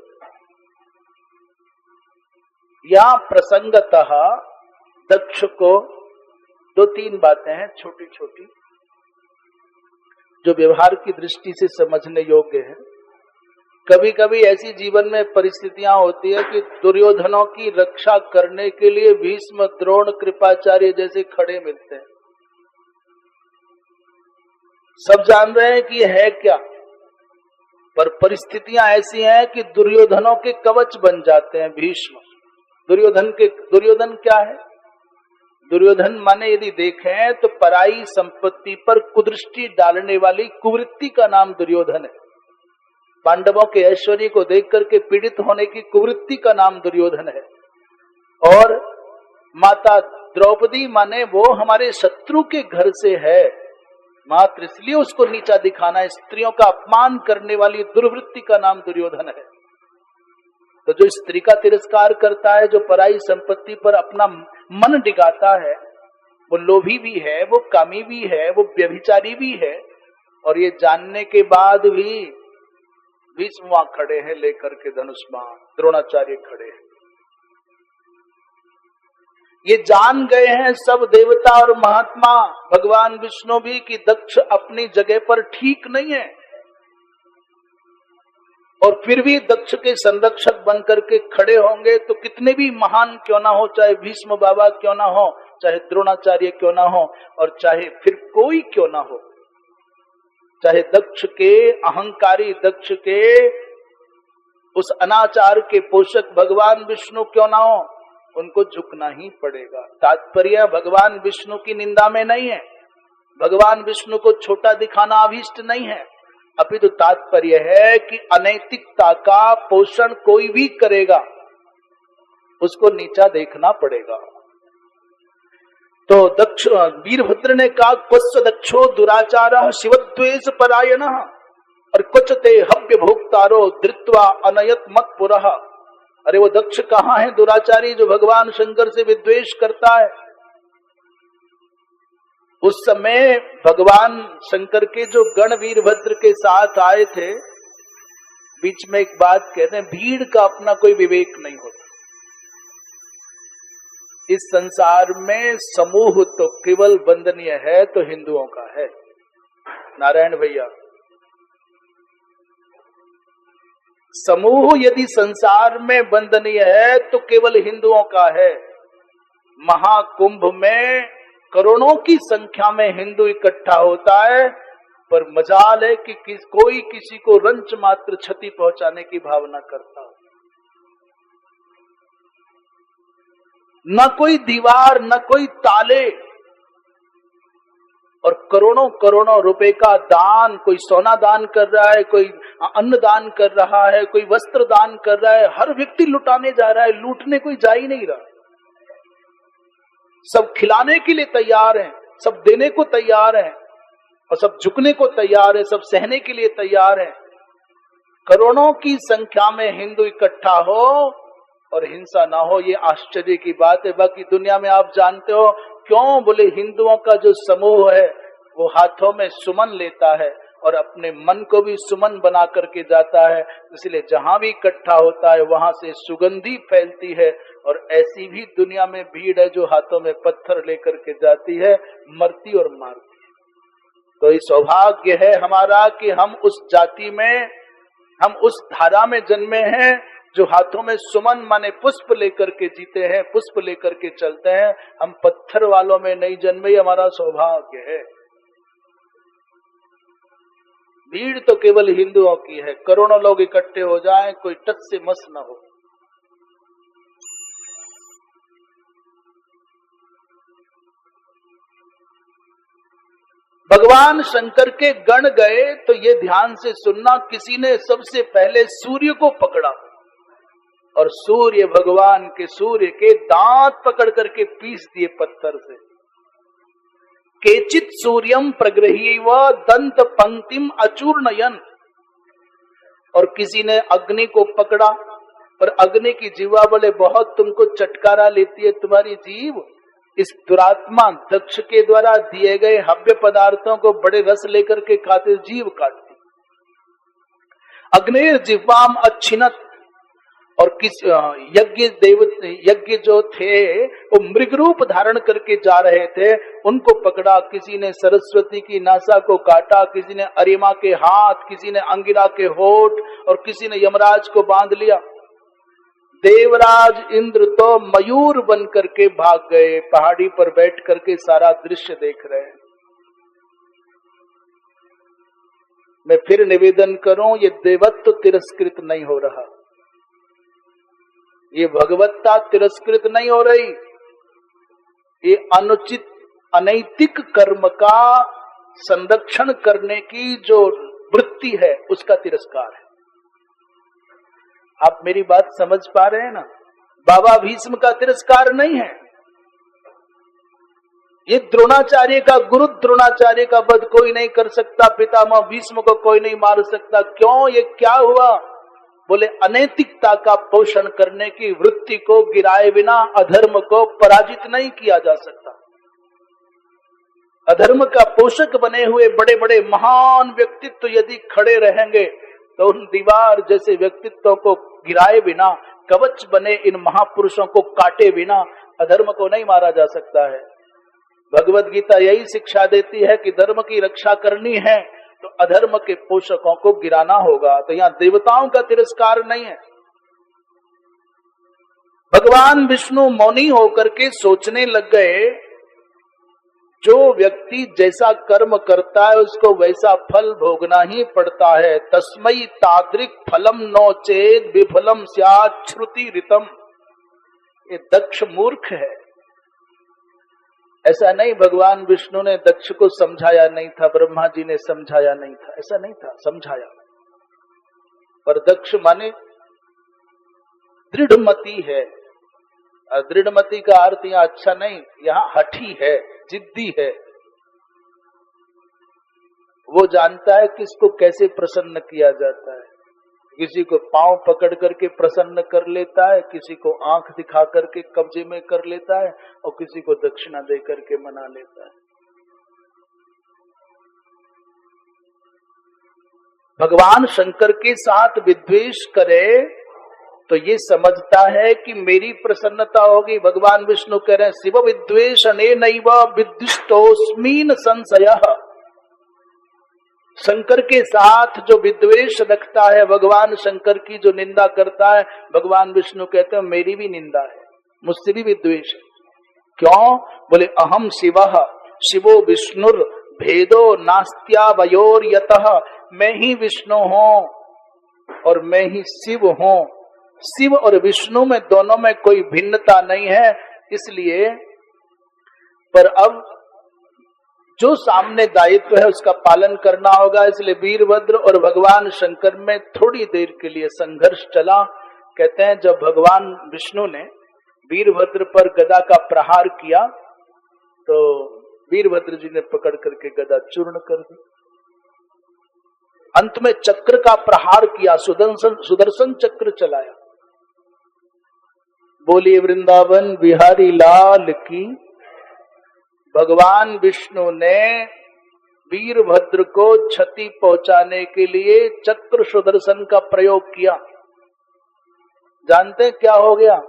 या प्रसंगतः दक्ष को दो तीन बातें हैं छोटी छोटी, जो व्यवहार की दृष्टि से समझने योग्य है। कभी कभी ऐसी जीवन में परिस्थितियां होती है कि दुर्योधनों की रक्षा करने के लिए भीष्म, द्रोण, कृपाचार्य जैसे खड़े मिलते हैं। सब जान रहे हैं कि यह है क्या, पर परिस्थितियां ऐसी हैं कि दुर्योधनों के कवच बन जाते हैं भीष्म। दुर्योधन क्या है? दुर्योधन माने यदि देखें तो पराई संपत्ति पर कुदृष्टि डालने वाली कुवृत्ति का नाम दुर्योधन है। पांडवों के ऐश्वर्य को देख करके पीड़ित होने की कुवृत्ति का नाम दुर्योधन है। और माता द्रौपदी माने वो हमारे शत्रु के घर से है, मात्र इसलिए उसको नीचा दिखाना, स्त्रियों का अपमान करने वाली दुर्वृत्ति का नाम दुर्योधन है। तो जो स्त्री का तिरस्कार करता है, जो पराई संपत्ति पर अपना मन डिगाता है, वो लोभी भी है, वो कामी भी है, वो व्यभिचारी भी है। और ये जानने के बाद भी भीष्म वहां खड़े हैं लेकर के धनुष्मान, द्रोणाचार्य खड़े हैं। ये जान गए हैं सब देवता और महात्मा, भगवान विष्णु भी, कि दक्ष अपनी जगह पर ठीक नहीं है। और फिर भी दक्ष के संरक्षक बनकर के खड़े होंगे तो कितने भी महान क्यों ना हो, चाहे भीष्म बाबा क्यों ना हो, चाहे द्रोणाचार्य क्यों ना हो, और चाहे फिर कोई क्यों ना हो, चाहे दक्ष के अहंकारी, दक्ष के उस अनाचार के पोषक भगवान विष्णु क्यों ना हो, उनको झुकना ही पड़ेगा। तात्पर्य भगवान विष्णु की निंदा में नहीं है, भगवान विष्णु को छोटा दिखाना अभीष्ट नहीं है, अपितु तात्पर्य है कि अनैतिकता का पोषण कोई भी करेगा उसको नीचा देखना पड़ेगा। तो दक्ष वीरभद्र ने कहा, क्वस्य दक्षो दुराचारः शिवद्वेष परायणः और क्वच ते हव्य भोक्तारो धृत्वा अनयत मत पुरः। अरे वो दक्ष कहाँ है दुराचारी जो भगवान शंकर से विद्वेष करता है? उस समय भगवान शंकर के जो गण वीरभद्र के साथ आए थे, बीच में एक बात कहते हैं, भीड़ का अपना कोई विवेक नहीं होता। इस संसार में समूह तो केवल वंदनीय है तो हिंदुओं का है। नारायण भैया, समूह यदि संसार में वंदनीय है तो केवल हिंदुओं का है। महाकुंभ में करोड़ों की संख्या में हिंदू इकट्ठा होता है, पर मजाल है कि कोई किसी को रंच मात्र क्षति पहुंचाने की भावना करता हो। न कोई दीवार, न कोई ताले, और करोड़ों करोड़ों रुपए का दान, कोई सोना दान कर रहा है, कोई अन्न दान कर रहा है, कोई वस्त्र दान कर रहा है। हर व्यक्ति लुटाने जा रहा है, लूटने कोई जा ही नहीं रहा। सब खिलाने के लिए तैयार हैं, सब देने को तैयार हैं, और सब झुकने को तैयार है, सब सहने के लिए तैयार है। करोड़ों की संख्या में हिंदू इकट्ठा हो और हिंसा ना हो, ये आश्चर्य की बात है। बाकी दुनिया में आप जानते हो क्यों? बोले हिंदुओं का जो समूह है वो हाथों में सुमन लेता है, और अपने मन को भी सुमन बना करके जाता है। इसलिए जहां भी इकट्ठा होता है वहां से सुगंधी फैलती है। और ऐसी भी दुनिया में भीड़ है जो हाथों में पत्थर लेकर के जाती है, मरती और मारती है। तो ये सौभाग्य है हमारा कि हम उस जाति में, हम उस धारा में जन्मे हैं जो हाथों में सुमन माने पुष्प लेकर के जीते हैं, पुष्प लेकर के चलते हैं। हम पत्थर वालों में नहीं जन्मे, हमारा सौभाग्य है। भीड़ तो केवल हिंदुओं की है, करोड़ों लोग इकट्ठे हो जाएं, कोई टच से मस न हो। भगवान शंकर के गण गए तो ये ध्यान से सुनना, किसी ने सबसे पहले सूर्य को पकड़ा और सूर्य भगवान के, सूर्य के दांत पकड़ करके पीस दिए पत्थर से। केचित सूर्यम प्रगृहीव दंत पंक्तिम अचूर्णयन। और किसी ने अग्नि को पकड़ा और अग्नि की जीवा बोले बहुत तुमको चटकारा लेती है तुम्हारी जीव। इस दुरात्मा दक्ष के द्वारा दिए गए हव्य पदार्थों को बड़े रस लेकर के खाते, जीव काटती। अग्निर जिह्वाम अच्छिनत। और किस यज्ञ जो थे वो मृग रूप धारण करके जा रहे थे, उनको पकड़ा। किसी ने सरस्वती की नासा को काटा, किसी ने अरिमा के हाथ, किसी ने अंगिरा के होठ, और किसी ने यमराज को बांध लिया। देवराज इंद्र तो मयूर बन करके भाग गए, पहाड़ी पर बैठ करके सारा दृश्य देख रहे हैं। मैं फिर निवेदन करूं, ये देवत्व तिरस्कृत नहीं हो रहा, ये भगवत्ता तिरस्कृत नहीं हो रही, ये अनुचित अनैतिक कर्म का संरक्षण करने की जो वृत्ति है उसका तिरस्कार है। आप मेरी बात समझ पा रहे हैं ना? बाबा भीष्म का तिरस्कार नहीं है, ये द्रोणाचार्य का, गुरु द्रोणाचार्य का वध कोई नहीं कर सकता, पितामह भीष्म को कोई नहीं मार सकता। क्यों? ये क्या हुआ? बोले अनैतिकता का पोषण करने की वृत्ति को गिराए बिना अधर्म को पराजित नहीं किया जा सकता। अधर्म का पोषक बने हुए बड़े बड़े महान व्यक्तित्व यदि खड़े रहेंगे तो उन दीवार जैसे व्यक्तित्वों को गिराए बिना, कवच बने इन महापुरुषों को काटे बिना अधर्म को नहीं मारा जा सकता है। भगवत गीता यही शिक्षा देती है कि धर्म की रक्षा करनी है तो अधर्म के पोषकों को गिराना होगा। तो यहाँ देवताओं का तिरस्कार नहीं है। भगवान विष्णु मौनी होकर के सोचने लग गए, जो व्यक्ति जैसा कर्म करता है उसको वैसा फल भोगना ही पड़ता है। तस्मै तादृक् फलम नो चेद विफलम स्यात् श्रुति ऋतम। ये दक्ष मूर्ख है। ऐसा नहीं भगवान विष्णु ने दक्ष को समझाया नहीं था, ब्रह्मा जी ने समझाया नहीं था, ऐसा नहीं था, समझाया। पर दक्ष माने दृढ़मति है। दृढ़मति का अर्थ यहाँ अच्छा नहीं, यहाँ हठी है, जिद्दी है। वो जानता है किसको कैसे प्रसन्न किया जाता है। किसी को पांव पकड़ करके प्रसन्न कर लेता है, किसी को आंख दिखा करके कब्जे में कर लेता है, और किसी को दक्षिणा दे करके मना लेता है। भगवान शंकर के साथ विद्वेष करे तो ये समझता है कि मेरी प्रसन्नता होगी। भगवान विष्णु कह रहे हैं शिव विद्वेषणे नैव विद्विष्टोस्मिन् संशयः। शंकर के साथ जो विद्वेष रखता है, भगवान शंकर की जो निंदा करता है, भगवान विष्णु कहते हैं मेरी भी निंदा है, मुझसे भी विद्वेष है। क्यों? बोले अहम शिवः शिवो विष्णुर भेदो नास्त्यावयोर यतः। मैं ही विष्णु हूं और मैं ही शिव हूं। शिव और विष्णु में दोनों में कोई भिन्नता नहीं है। इसलिए पर अब जो सामने दायित्व है उसका पालन करना होगा। इसलिए वीरभद्र और भगवान शंकर में थोड़ी देर के लिए संघर्ष चला। कहते हैं जब भगवान विष्णु ने वीरभद्र पर गदा का प्रहार किया तो वीरभद्र जी ने पकड़ करके गदा चूर्ण कर दी। अंत में चक्र का प्रहार किया, सुदर्शन चक्र चलाया। बोलिए वृंदावन बिहारी लाल की। भगवान विष्णु ने वीरभद्र को क्षति पहुंचाने के लिए चक्र सुदर्शन का प्रयोग किया। जानते क्या हो गया?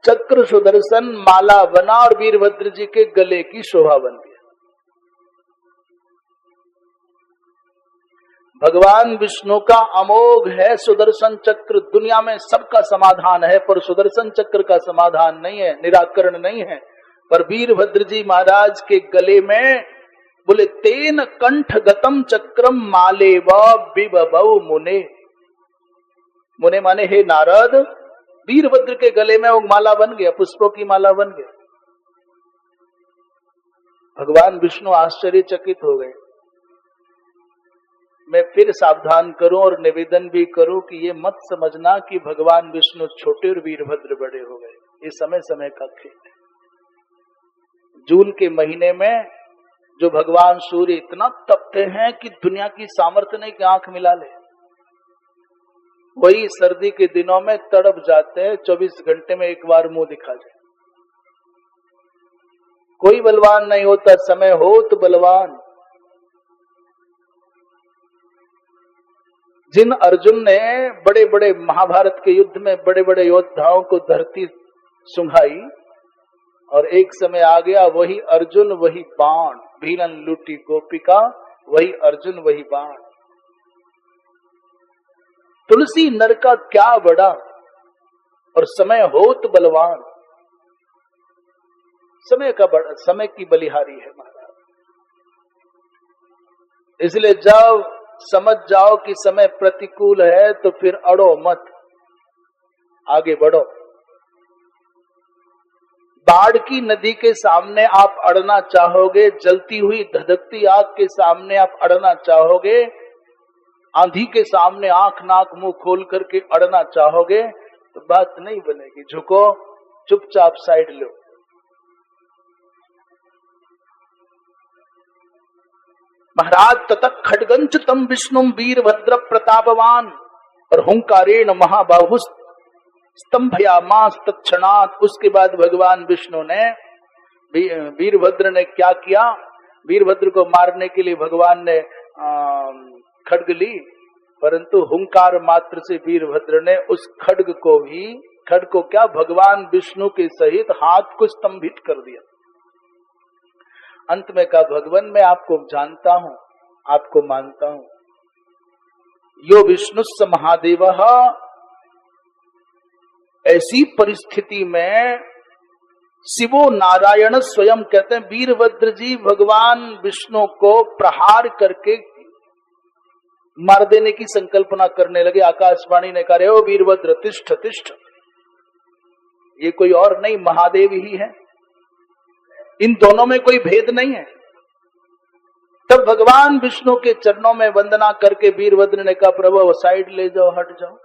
चक्र सुदर्शन माला बना और वीरभद्र जी के गले की शोभा बन गया। भगवान विष्णु का अमोघ है सुदर्शन चक्र, दुनिया में सबका समाधान है, पर सुदर्शन चक्र का समाधान नहीं है, निराकरण नहीं है। पर वीरभद्र जी महाराज के गले में बोले तेन कंठ गतम चक्रम मालेव बिबबौ मुने। मुने माने हे नारद, वीरभद्र के गले में वो माला बन गया, पुष्पों की माला बन गया। भगवान विष्णु आश्चर्यचकित हो गए। मैं फिर सावधान करूं और निवेदन भी करूं कि ये मत समझना कि भगवान विष्णु छोटे और वीरभद्र बड़े हो गए। ये समय समय का खेल है। जून के महीने में जो भगवान सूर्य इतना तपते हैं कि दुनिया की सामर्थ्य नहीं कि आंख मिला ले, वही सर्दी के दिनों में तड़प जाते हैं, 24 घंटे में एक बार मुंह दिखा जाए। कोई बलवान नहीं होता, समय हो तो बलवान। जिन अर्जुन ने बड़े बड़े महाभारत के युद्ध में बड़े बड़े योद्धाओं को धरती सुंघाई और एक समय आ गया वही अर्जुन वही बाण, भीलन लूटी गोपिका वही अर्जुन वही बाण। तुलसी नर का क्या बड़ा और समय हो तो बलवान। समय का बड़ा, समय की बलिहारी है महाराज। इसलिए जब समझ जाओ कि समय प्रतिकूल है तो फिर अड़ो मत, आगे बढ़ो। बाढ़ की नदी के सामने आप अड़ना चाहोगे, जलती हुई धधकती आग के सामने आप अड़ना चाहोगे, आंधी के सामने आंख नाक मुंह खोल करके अड़ना चाहोगे तो बात नहीं बनेगी। झुको, चुपचाप साइड लो। महाराज ततः खड्गंच तम विष्णु वीरभद्र प्रतापवान और हुंकारेण महाबाहु स्तंभयामास तत्क्षणात्। उसके बाद भगवान विष्णु ने वीरभद्र ने क्या किया? वीरभद्र को मारने के लिए भगवान ने खड्ग ली, परंतु हुंकार मात्र से वीरभद्र ने उस खड्ग को क्या भगवान विष्णु के सहित हाथ को स्तंभित कर दिया। अंत में कहा भगवान मैं आपको जानता हूं, आपको मानता हूं। यो विष्णुस्स महादेव। ऐसी परिस्थिति में शिवो नारायण स्वयं कहते हैं वीरभद्र जी भगवान विष्णु को प्रहार करके मार देने की संकल्पना करने लगे। आकाशवाणी ने कहा ओ वीरभद्र तिष्ठ तिष्ठ, ये कोई और नहीं महादेव ही है, इन दोनों में कोई भेद नहीं है। तब भगवान विष्णु के चरणों में वंदना करके वीरभद्र ने कहा प्रभु साइड ले जाओ, हट जाओ,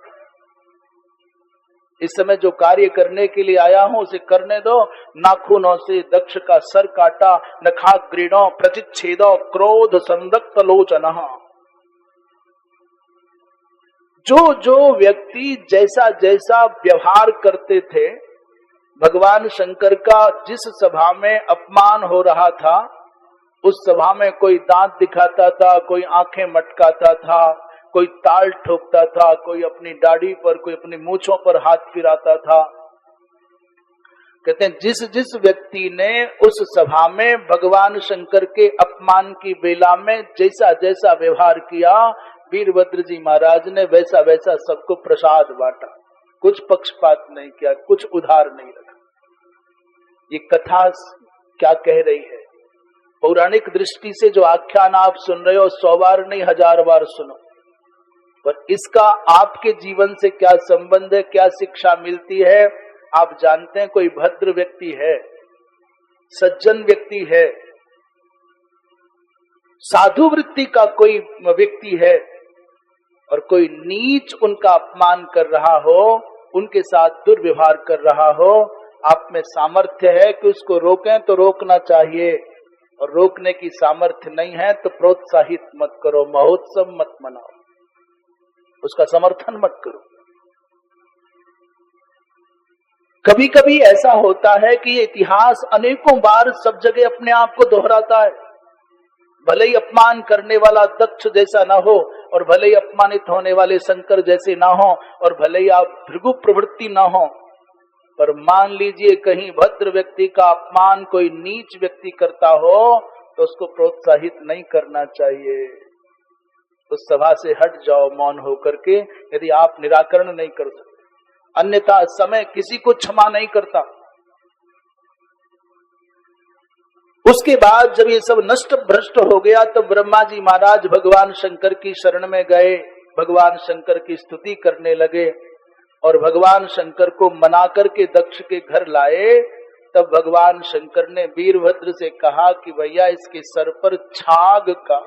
इस समय जो कार्य करने के लिए आया हूं उसे करने दो। नाखूनों से दक्ष का सर काटा, नखाग्रीणों प्रतिच्छेदो क्रोध संदक्त लोचन। जो जो व्यक्ति जैसा जैसा व्यवहार करते थे, भगवान शंकर का जिस सभा में अपमान हो रहा था उस सभा में कोई दांत दिखाता था, कोई आंखें मटकाता था, कोई ताल ठोकता था, कोई अपनी दाढ़ी पर, कोई अपनी मूंछों पर हाथ फिराता था। कहते हैं जिस जिस व्यक्ति ने उस सभा में भगवान शंकर के अपमान की बेला में जैसा जैसा व्यवहार किया, वीरभद्र जी महाराज ने वैसा वैसा सबको प्रसाद बांटा, कुछ पक्षपात नहीं किया, कुछ उधार नहीं रखा। ये कथा क्या कह रही है? पौराणिक दृष्टि से जो आख्यान आप सुन रहे हो 100 बार नहीं 1000 बार सुनो, पर इसका आपके जीवन से क्या संबंध है, क्या शिक्षा मिलती है आप जानते हैं? कोई भद्र व्यक्ति है, सज्जन व्यक्ति है, साधु वृत्ति का कोई व्यक्ति है और कोई नीच उनका अपमान कर रहा हो, उनके साथ दुर्व्यवहार कर रहा हो, आप में सामर्थ्य है कि उसको रोकें तो रोकना चाहिए, और रोकने की सामर्थ्य नहीं है तो प्रोत्साहित मत करो, महोत्सव मत मनाओ, उसका समर्थन मत करो। कभी कभी ऐसा होता है कि ये इतिहास अनेकों बार सब जगह अपने आप को दोहराता है। भले ही अपमान करने वाला दक्ष जैसा ना हो, और भले ही अपमानित होने वाले शंकर जैसे ना हो, और भले ही आप भृगु प्रवृत्ति ना हो, पर मान लीजिए कहीं भद्र व्यक्ति का अपमान कोई नीच व्यक्ति करता हो तो उसको प्रोत्साहित नहीं करना चाहिए। उस सभा से हट जाओ मौन होकर के, यदि आप निराकरण नहीं कर सकते। अन्यथा समय किसी को क्षमा नहीं करता। उसके बाद जब ये सब नष्ट भ्रष्ट हो गया तो ब्रह्मा जी महाराज भगवान शंकर की शरण में गए, भगवान शंकर की स्तुति करने लगे और भगवान शंकर को मना करके दक्ष के घर लाए। तब भगवान शंकर ने वीरभद्र से कहा कि भैया इसके सर पर छाग का,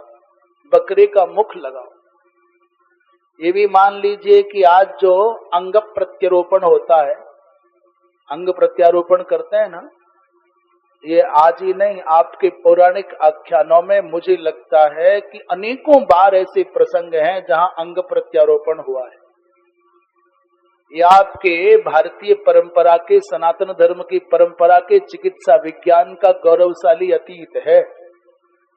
बकरे का मुख लगाओ। ये भी मान लीजिए कि आज जो अंग प्रत्यारोपण होता है, अंग प्रत्यारोपण करते हैं ना, ये आज ही नहीं, आपके पौराणिक आख्यानों में मुझे लगता है कि अनेकों बार ऐसे प्रसंग हैं जहां अंग प्रत्यारोपण हुआ है। ये आपके भारतीय परंपरा के, सनातन धर्म की परंपरा के चिकित्सा विज्ञान का गौरवशाली अतीत है,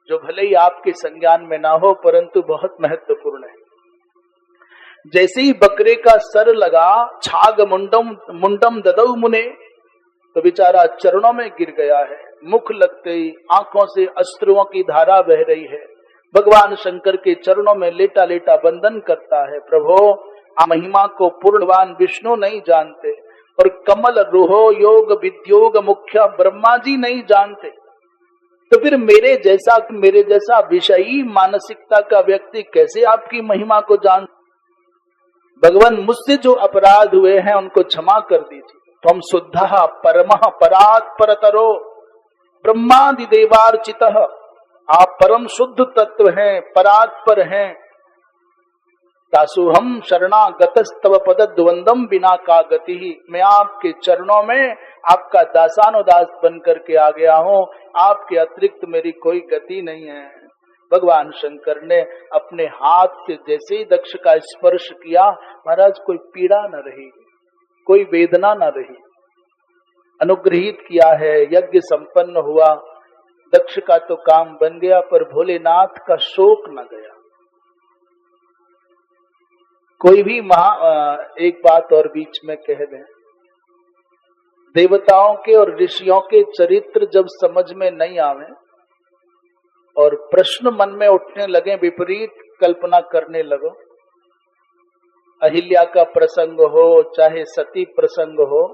जो भले ही आपके संज्ञान में ना हो परंतु बहुत महत्वपूर्ण है। जैसे ही बकरे का सर लगा, छाग मुंडम ददौ मुने, तो बेचारा चरणों में गिर गया है। मुख लगते ही आंखों से अश्रुओं की धारा बह रही है। भगवान शंकर के चरणों में लेटा लेटा वंदन करता है, प्रभो महिमा को पूर्णवान विष्णु नहीं जानते और कमल रोहो योग विद्योग मुख्य ब्रह्मा जी नहीं जानते, तो फिर मेरे जैसा विषयी मानसिकता का व्यक्ति कैसे आपकी महिमा को जान। भगवान मुझसे जो अपराध हुए हैं उनको क्षमा कर दीजिए। त्वं शुद्धः परमः परात् परतरो ब्रह्मादि देवार्चितः, आप परम शुद्ध तत्व हैं, परात्पर हैं। तासुहम शरणागतस्तव पदद्वंदम बिना का गति, मैं आपके चरणों में आपका दासानुदास बन करके आ गया हूँ, आपके अतिरिक्त मेरी कोई गति नहीं है। भगवान शंकर ने अपने हाथ से जैसे ही दक्ष का स्पर्श किया, महाराज कोई पीड़ा न रही, कोई वेदना न रही, अनुग्रहित किया है, यज्ञ संपन्न हुआ। दक्ष का तो काम बन गया पर भोलेनाथ का शोक न गया। कोई भी एक बात और बीच में कह दें, देवताओं के और ऋषियों के चरित्र जब समझ में नहीं आवे और प्रश्न मन में उठने लगे, विपरीत कल्पना करने लगो, अहिल्या का प्रसंग हो, चाहे सती प्रसंग हो,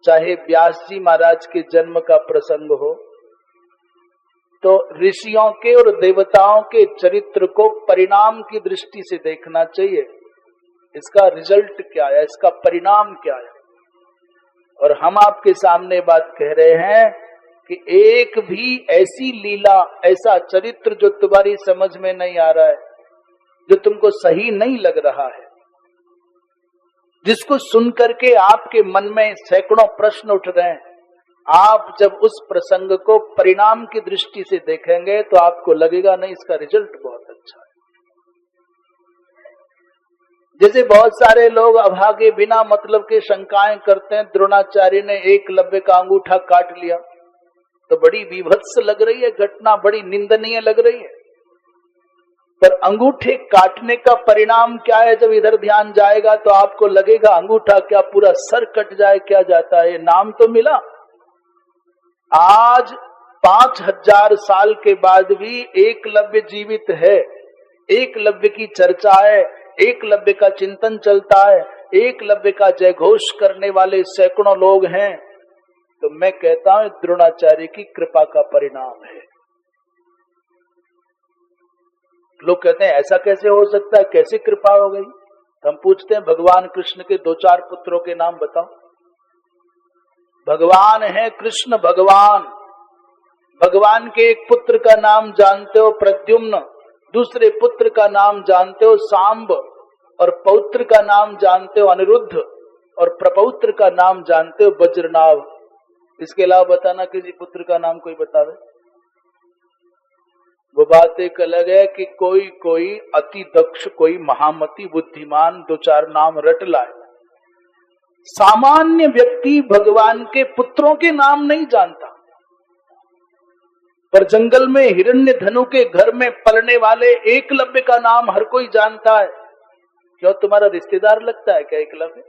चाहे व्यास जी महाराज के जन्म का प्रसंग हो, तो ऋषियों के और देवताओं के चरित्र को परिणाम की दृष्टि से देखना चाहिए। इसका रिजल्ट क्या है, इसका परिणाम क्या है। और हम आपके सामने बात कह रहे हैं कि एक भी ऐसी लीला, ऐसा चरित्र जो तुम्हारी समझ में नहीं आ रहा है, जो तुमको सही नहीं लग रहा है, जिसको सुनकर के आपके मन में सैकड़ों प्रश्न उठ रहे हैं, आप जब उस प्रसंग को परिणाम की दृष्टि से देखेंगे तो आपको लगेगा नहीं, इसका रिजल्ट बहुत अच्छा है। जैसे बहुत सारे लोग अभागे बिना मतलब के शंकाएं करते हैं, द्रोणाचार्य ने एकलव्य का अंगूठा काट लिया, तो बड़ी विभत्स लग रही है घटना, बड़ी निंदनीय लग रही है, पर अंगूठे काटने का परिणाम क्या है जब इधर ध्यान जाएगा तो आपको लगेगा अंगूठा क्या पूरा सर कट जाए, क्या जाता है, नाम तो मिला। आज 5000 साल के बाद भी एकलव्य जीवित है, एकलव्य की चर्चा है, एकलव्य का चिंतन चलता है, एकलव्य का जयघोष करने वाले सैकड़ों लोग हैं। तो मैं कहता हूं द्रोणाचार्य की कृपा का परिणाम है। लोग कहते हैं ऐसा कैसे हो सकता है, कैसे कृपा हो गई। तो हम पूछते हैं भगवान कृष्ण के 2-4 पुत्रों के नाम बताओ। भगवान है कृष्ण भगवान, भगवान के एक पुत्र का नाम जानते हो प्रद्युम्न, दूसरे पुत्र का नाम जानते हो सांब, और पौत्र का नाम जानते हो अनिरुद्ध, और प्रपौत्र का नाम जानते हो वज्रनाभ। इसके अलावा बताना किसी पुत्र का नाम कोई बतावे। वो बात एक अलग है कि कोई अति दक्ष, कोई महामती बुद्धिमान 2-4 नाम रट लाए। सामान्य व्यक्ति भगवान के पुत्रों के नाम नहीं जानता, पर जंगल में हिरण्यधनु के घर में पलने वाले एकलव्य का नाम हर कोई जानता है। क्यों, तुम्हारा रिश्तेदार लगता है क्या एकलव्य?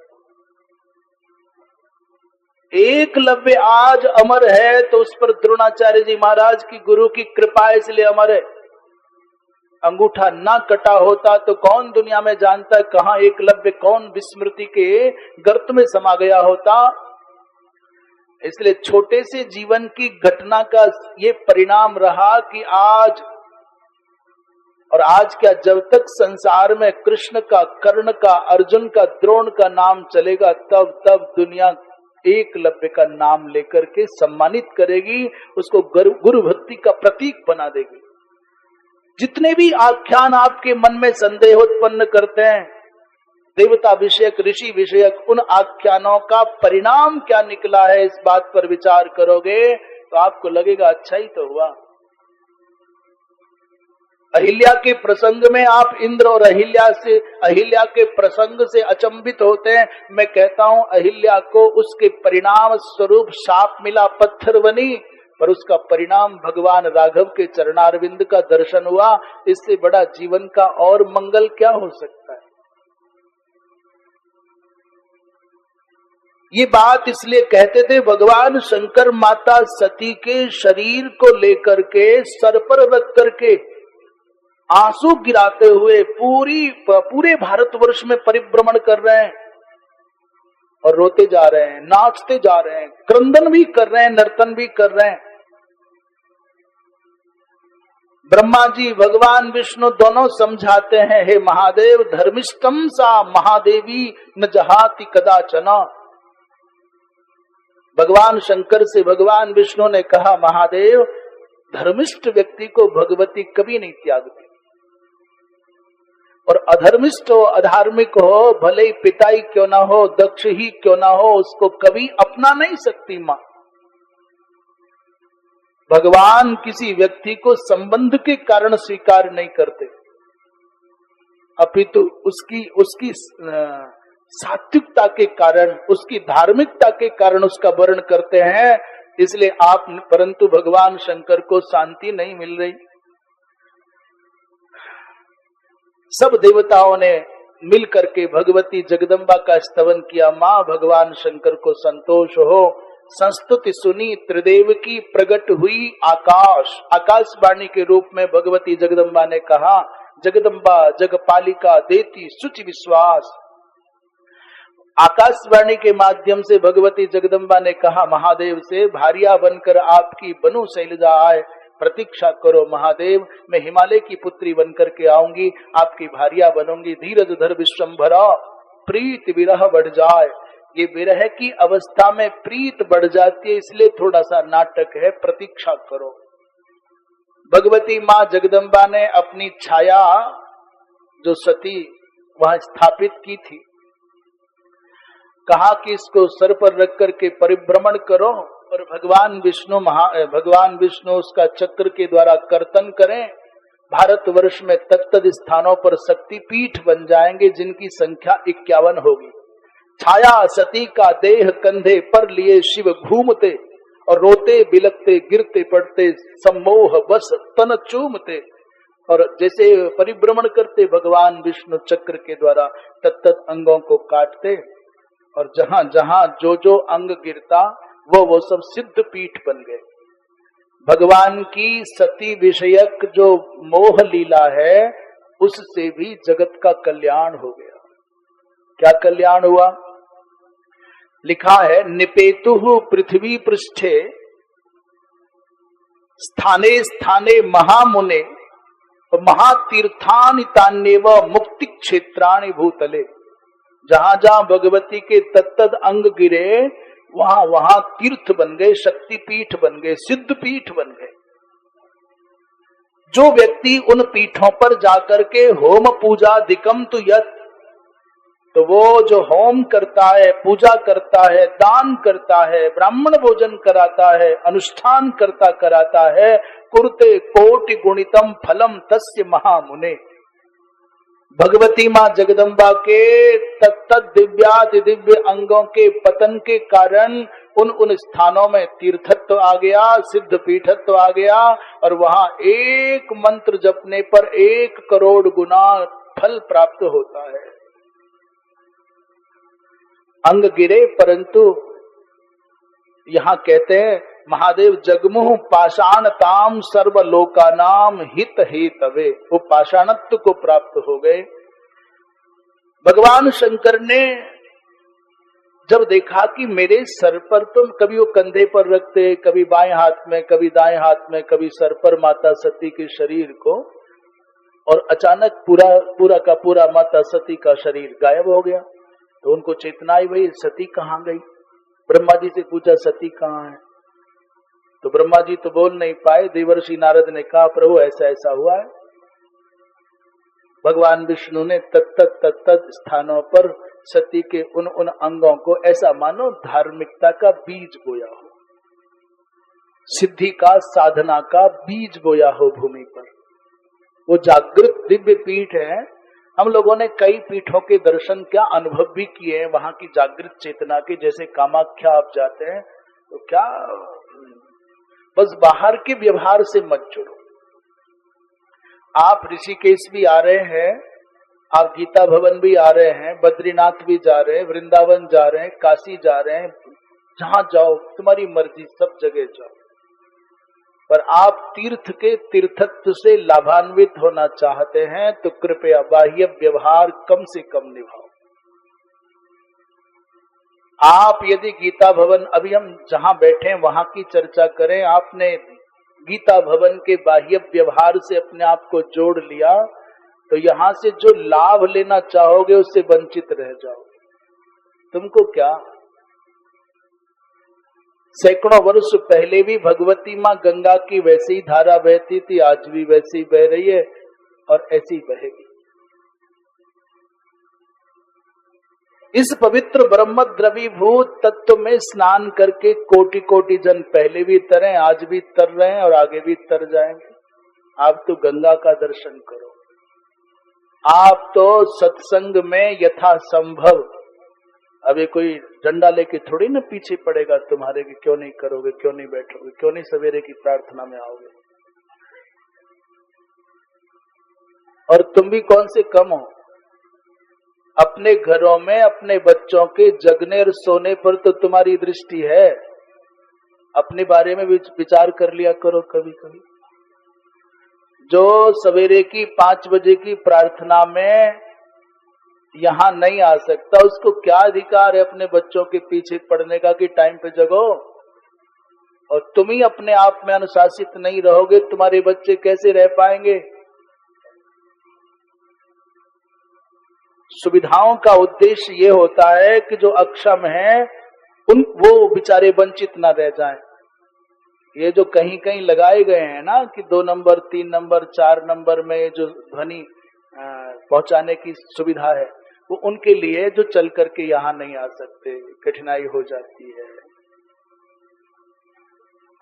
एकलव्य आज अमर है तो उस पर द्रोणाचार्य जी महाराज की गुरु की कृपा इसलिए अमर है। अंगूठा ना कटा होता तो कौन दुनिया में जानता कहां एकलव्य कौन विस्मृति के गर्त में समा गया होता। इसलिए छोटे से जीवन की घटना का ये परिणाम रहा कि आज क्या, जब तक संसार में कृष्ण का, कर्ण का, अर्जुन का, द्रोण का नाम चलेगा तब दुनिया एकलव्य का नाम लेकर के सम्मानित करेगी, उसको गुरु भक्ति का प्रतीक बना देगी। जितने भी आख्यान आपके मन में संदेह उत्पन्न करते हैं, देवता विषयक, ऋषि विषयक, उन आख्यानों का परिणाम क्या निकला है, इस बात पर विचार करोगे तो आपको लगेगा अच्छा ही तो हुआ। अहिल्या के प्रसंग में आप इंद्र और अहिल्या के प्रसंग से अचंभित होते हैं। मैं कहता हूं अहिल्या को उसके परिणाम स्वरूप शाप मिला, पत्थर बनी, पर उसका परिणाम भगवान राघव के चरणारविंद का दर्शन हुआ। इससे बड़ा जीवन का और मंगल क्या हो सकता है। ये बात इसलिए कहते थे, भगवान शंकर माता सती के शरीर को लेकर के सर पर रख करके आंसू गिराते हुए पूरे भारतवर्ष में परिभ्रमण कर रहे हैं और रोते जा रहे हैं, नाचते जा रहे हैं, क्रंदन भी कर रहे हैं, नर्तन भी कर रहे हैं। ब्रह्मा जी, भगवान विष्णु दोनों समझाते हैं, हे महादेव, धर्मिष्ठम सा महादेवी न जहाति कदाचन। भगवान शंकर से भगवान विष्णु ने कहा, महादेव, धर्मिष्ठ व्यक्ति को भगवती कभी नहीं त्यागती, और अधर्मिष्ठ हो, अधार्मिक हो, भले ही पिता ही क्यों ना हो, दक्ष ही क्यों ना हो, उसको कभी अपना नहीं सकती मां। भगवान किसी व्यक्ति को संबंध के कारण स्वीकार नहीं करते, अपितु उसकी सात्विकता के कारण, उसकी धार्मिकता के कारण उसका वर्ण करते हैं। इसलिए परंतु भगवान शंकर को शांति नहीं मिल रही। सब देवताओं ने मिल करके भगवती जगदम्बा का स्तवन किया। मां, भगवान शंकर को संतोष हो। संस्तुति सुनी त्रिदेव की, प्रकट हुई आकाशवाणी के रूप में भगवती जगदम्बा ने कहा, जगदम्बा जगपालिका देती सुचि विश्वास। आकाशवाणी के माध्यम से भगवती जगदम्बा ने कहा महादेव से, भारिया बनकर आपकी बनु शैलजा आए, प्रतीक्षा करो महादेव, मैं हिमालय की पुत्री बनकर के आऊंगी, आपकी भारिया बनूंगी। धीरज धर विश्वम्भरा, प्रीत विरह बढ़ जाए। ये विरह की अवस्था में प्रीत बढ़ जाती है, इसलिए थोड़ा सा नाटक है, प्रतीक्षा करो। भगवती माँ जगदम्बा ने अपनी छाया जो सती वहां स्थापित की थी, कहा कि इसको सर पर रख करके परिभ्रमण करो, और भगवान विष्णु उसका चक्र के द्वारा कर्तन करें। भारतवर्ष में तत्त स्थानों पर शक्ति पीठ बन जाएंगे, जिनकी संख्या 51 होगी। छाया सती का देह कंधे पर लिए शिव घूमते, और रोते बिलकते गिरते पड़ते, सम्मोह बस तन चूमते। और जैसे परिभ्रमण करते भगवान विष्णु चक्र के द्वारा तत्त अंगों को काटते, और जहां जहां जो अंग गिरता वो सब सिद्ध पीठ बन गए। भगवान की सती विषयक जो मोह लीला है, उससे भी जगत का कल्याण हो गया। क्या कल्याण हुआ? लिखा है, निपेतुहु पृथ्वी पृष्ठे स्थाने स्थाने महामुने महातीर्थानि तान्येव मुक्ति क्षेत्राणि भूतले। जहां जहां भगवती के तत्त अंग गिरे, वहां वहां तीर्थ बन गए, शक्ति पीठ बन गए, सिद्ध पीठ बन गए। जो व्यक्ति उन पीठों पर जाकर के होम पूजा दिकम तु यत, तो वो जो होम करता है, पूजा करता है, दान करता है, ब्राह्मण भोजन कराता है, अनुष्ठान कराता है, कुरुते कोटि गुणितम फलम तस्य महामुने। भगवती माँ जगदम्बा के तत्त दिव्याति दिव्य अंगों के पतन के कारण उन स्थानों में तीर्थत्व आ गया, सिद्ध पीठत्व आ गया, और वहां एक मंत्र जपने पर 1 करोड़ गुना फल प्राप्त होता है। अंग गिरे परंतु यहाँ कहते हैं महादेव जगमुह पाषाण ताम सर्वलोकानाम हित हेतवे, वो पाषाणत्व को प्राप्त हो गए। भगवान शंकर ने जब देखा कि मेरे सर पर तुम कभी वो कंधे पर रखते, कभी बाएं हाथ में, कभी दाएं हाथ में, कभी सर पर माता सती के शरीर को, और अचानक पूरा का पूरा माता सती का शरीर गायब हो गया, तो उनको चेतना आई, भाई सती कहाँ गई। ब्रह्मा जी से पूछा सती कहाँ है, तो ब्रह्मा जी तो बोल नहीं पाए। देवर्षि नारद ने कहा प्रभु ऐसा ऐसा हुआ है। भगवान विष्णु ने तत्त स्थानों पर सती के उन अंगों को ऐसा मानो धार्मिकता का बीज बोया हो, सिद्धि का साधना का बीज बोया हो भूमि पर। वो जागृत दिव्य पीठ है। हम लोगों ने कई पीठों के दर्शन क्या अनुभव भी किए हैं, वहां की जागृत चेतना के। जैसे कामाख्या आप जाते हैं तो क्या, बस बाहर के व्यवहार से मत जुड़ो। आप ऋषिकेश भी आ रहे हैं, आप गीता भवन भी आ रहे हैं, बद्रीनाथ भी जा रहे हैं, वृंदावन जा रहे हैं, काशी जा रहे हैं, जहां जाओ तुम्हारी मर्जी, सब जगह जाओ। पर आप तीर्थ के तीर्थत्व से लाभान्वित होना चाहते हैं तो कृपया बाह्य व्यवहार कम से कम निभाओ। आप यदि गीता भवन, अभी हम जहां बैठे हैं वहां की चर्चा करें, आपने गीता भवन के बाह्य व्यवहार से अपने आप को जोड़ लिया तो यहां से जो लाभ लेना चाहोगे उससे वंचित रह जाओगे। तुमको क्या, सैकड़ों वर्ष पहले भी भगवती माँ गंगा की वैसी ही धारा बहती थी, आज भी वैसी बह रही है और ऐसी बहेगी। इस पवित्र ब्रह्म द्रवीभूत तत्व में स्नान करके कोटि कोटि जन पहले भी तरे, आज भी तर रहे हैं और आगे भी तर जाएंगे। आप तो गंगा का दर्शन करो। आप तो सत्संग में यथा संभव, अभी कोई डंडा लेके थोड़ी ना पीछे पड़ेगा तुम्हारे कि क्यों नहीं करोगे, क्यों नहीं बैठोगे, क्यों नहीं सवेरे की प्रार्थना में आओगे। और तुम भी कौन से कम हो। अपने घरों में अपने बच्चों के जगने और सोने पर तो तुम्हारी दृष्टि है, अपने बारे में भी विचार कर लिया करो कभी कभी। जो सवेरे की 5 बजे की प्रार्थना में यहां नहीं आ सकता, उसको क्या अधिकार है अपने बच्चों के पीछे पड़ने का कि टाइम पे जगो। और तुम ही अपने आप में अनुशासित नहीं रहोगे, तुम्हारे बच्चे कैसे रह पाएंगे। सुविधाओं का उद्देश्य ये होता है कि जो अक्षम है वो बेचारे वंचित ना रह जाएं। ये जो कहीं कहीं लगाए गए हैं ना कि 2 नंबर 3 नंबर 4 नंबर में जो ध्वनि पहुंचाने की सुविधा है, वो उनके लिए जो चल करके यहाँ नहीं आ सकते, कठिनाई हो जाती है।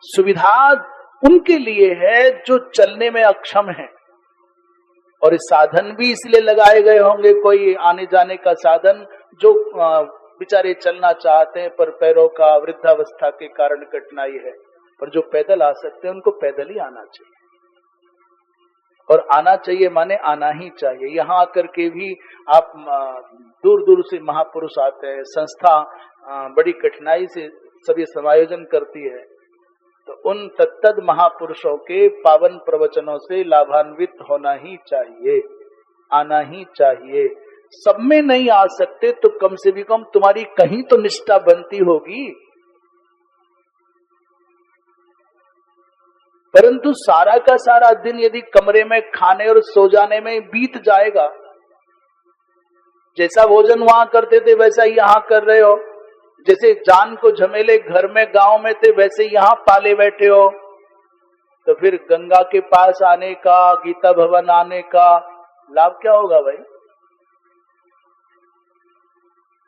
सुविधा उनके लिए है जो चलने में अक्षम है, और इस साधन भी इसलिए लगाए गए होंगे, कोई आने जाने का साधन, जो बेचारे चलना चाहते हैं पर पैरों का वृद्धावस्था के कारण कठिनाई है, पर जो पैदल आ सकते हैं उनको पैदल ही आना चाहिए। और आना चाहिए माने आना ही चाहिए। यहाँ आकर के भी आप, दूर दूर से महापुरुष आते हैं, संस्था बड़ी कठिनाई से सब ये समायोजन करती है, तो उन तत्तद महापुरुषों के पावन प्रवचनों से लाभान्वित होना ही चाहिए, आना ही चाहिए। सब में नहीं आ सकते तो कम से भी कम तुम्हारी कहीं तो निष्ठा बनती होगी। परंतु सारा का सारा दिन यदि कमरे में खाने और सो जाने में बीत जाएगा, जैसा भोजन वहां करते थे वैसा ही यहाँ कर रहे हो, जैसे जान को झमेले घर में गांव में थे वैसे यहाँ पाले बैठे हो, तो फिर गंगा के पास आने का, गीता भवन आने का लाभ क्या होगा भाई।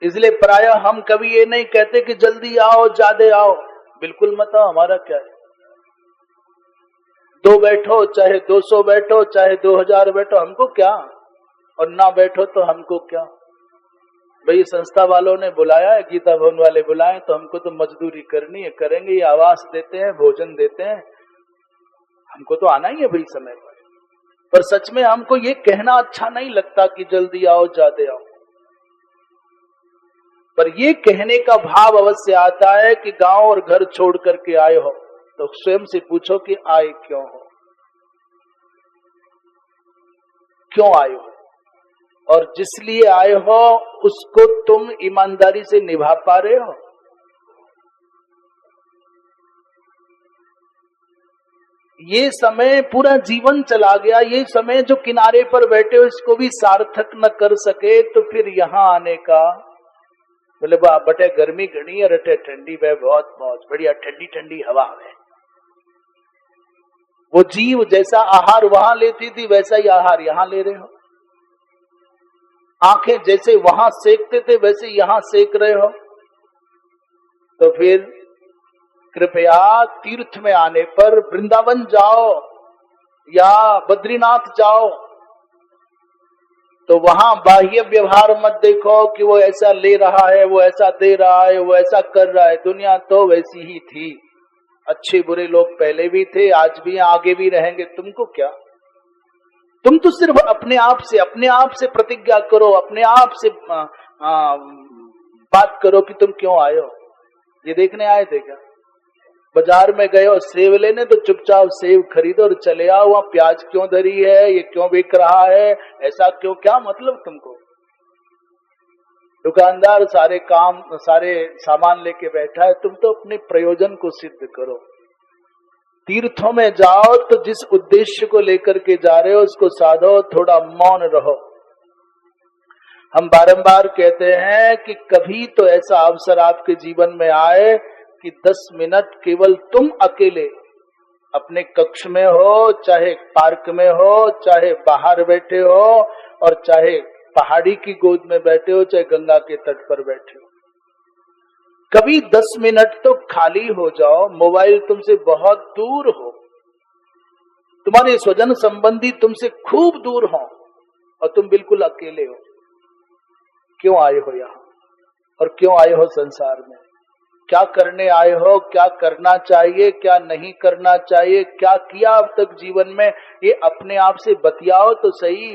इसलिए प्रायः हम कभी ये नहीं कहते कि जल्दी आओ ज्यादा आओ, बिल्कुल मत आओ, हमारा क्या है। 2 बैठो चाहे 200 बैठो चाहे 2000 बैठो, हमको क्या। और ना बैठो तो हमको क्या। भाई संस्था वालों ने बुलाया है, गीता भवन वाले बुलाए, तो हमको तो मजदूरी करनी है, करेंगे। ये आवास देते हैं, भोजन देते हैं, हमको तो आना ही है भाई समय पर सच में हमको ये कहना अच्छा नहीं लगता कि जल्दी आओ, ज्यादा आओ, पर ये कहने का भाव अवश्य आता है कि गांव और घर छोड़ करके आए हो तो स्वयं से पूछो कि आए क्यों हो, क्यों आए हो, और जिस लिए आए हो उसको तुम ईमानदारी से निभा पा रहे हो। ये समय पूरा जीवन चला गया, ये समय जो किनारे पर बैठे हो इसको भी सार्थक न कर सके तो फिर यहां आने का बोले बटे गर्मी घनी है, रटे ठंडी बह बहुत मौज, बढ़िया ठंडी ठंडी हवा है। वो जीव जैसा आहार वहां लेती थी वैसा ही आहार यहां ले रहे हो। आंखें जैसे वहां सेकते थे वैसे यहां सेक रहे हो। तो फिर कृपया तीर्थ में आने पर वृंदावन जाओ या बद्रीनाथ जाओ तो वहां बाह्य व्यवहार मत देखो कि वो ऐसा ले रहा है, वो ऐसा दे रहा है, वो ऐसा कर रहा है। दुनिया तो वैसी ही थी, अच्छे बुरे लोग पहले भी थे, आज भी आगे भी रहेंगे। तुमको क्या, तुम तो सिर्फ अपने आप से प्रतिज्ञा करो, अपने आप से बात करो कि तुम क्यों आए हो। ये देखने आए थे क्या? बाजार में गए हो सेब लेने तो चुपचाप सेब खरीदो और चले आओ। वहां प्याज क्यों धरी है, ये क्यों बिक रहा है, ऐसा क्यों, क्या मतलब तुमको? दुकानदार सारे सामान लेके बैठा है, तुम तो अपने प्रयोजन को सिद्ध करो। तीर्थों में जाओ तो जिस उद्देश्य को लेकर के जा रहे हो उसको साधो, थोड़ा मौन रहो। हम बारंबार कहते हैं कि कभी तो ऐसा अवसर आपके जीवन में आए कि 10 मिनट केवल तुम अकेले अपने कक्ष में हो, चाहे पार्क में हो, चाहे बाहर बैठे हो, और चाहे पहाड़ी की गोद में बैठे हो, चाहे गंगा के तट पर बैठे हो। कभी 10 मिनट तो खाली हो जाओ, मोबाइल तुमसे बहुत दूर हो, तुम्हारे स्वजन संबंधी तुमसे खूब दूर हो और तुम बिल्कुल अकेले हो। क्यों आए हो यहाँ और क्यों आए हो संसार में? क्या करने आए हो, क्या करना चाहिए, क्या नहीं करना चाहिए, क्या किया अब तक जीवन में, ये अपने आप से बतियाओ तो सही।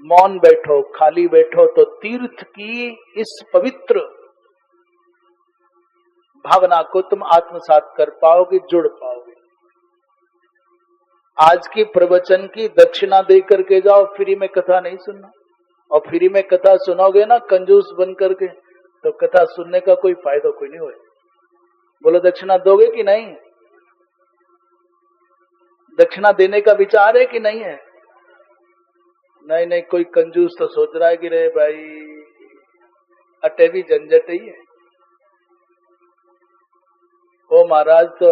मौन बैठो, खाली बैठो तो तीर्थ की इस पवित्र भावना को तुम आत्मसात कर पाओगे, जुड़ पाओगे। आज की प्रवचन की दक्षिणा दे करके जाओ, फ्री में कथा नहीं सुनना। और फ्री में कथा सुनोगे ना कंजूस बन करके तो कथा सुनने का कोई फायदा कोई नहीं होगा। बोलो दक्षिणा दोगे कि नहीं? दक्षिणा देने का विचार है कि नहीं है? नहीं, कोई कंजूस तो सोच रहा है कि रे भाई अटे भी झंझट ही है, ओ महाराज तो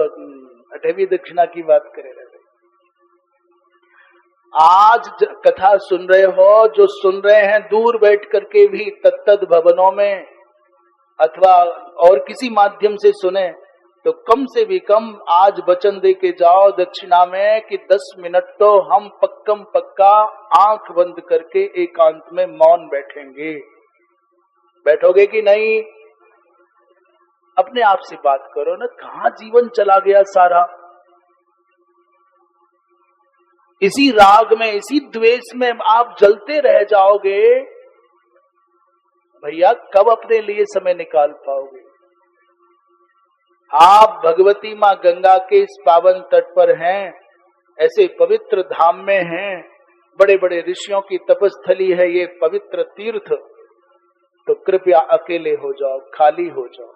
अटे भी दक्षिणा की बात करेगा। आज कथा सुन रहे हो, जो सुन रहे हैं दूर बैठ करके भी तत्त भवनों में अथवा और किसी माध्यम से सुने, तो कम से भी कम आज वचन दे के जाओ दक्षिणा में कि 10 मिनट तो हम पक्का आंख बंद करके एकांत में मौन बैठेंगे। बैठोगे कि नहीं? अपने आप से बात करो ना, कहां जीवन चला गया सारा। इसी राग में, इसी द्वेष में आप जलते रह जाओगे, भैया कब अपने लिए समय निकाल पाओगे? आप भगवती मां गंगा के इस पावन तट पर हैं, ऐसे पवित्र धाम में हैं, बड़े बड़े ऋषियों की तपस्थली है ये पवित्र तीर्थ, तो कृपया अकेले हो जाओ, खाली हो जाओ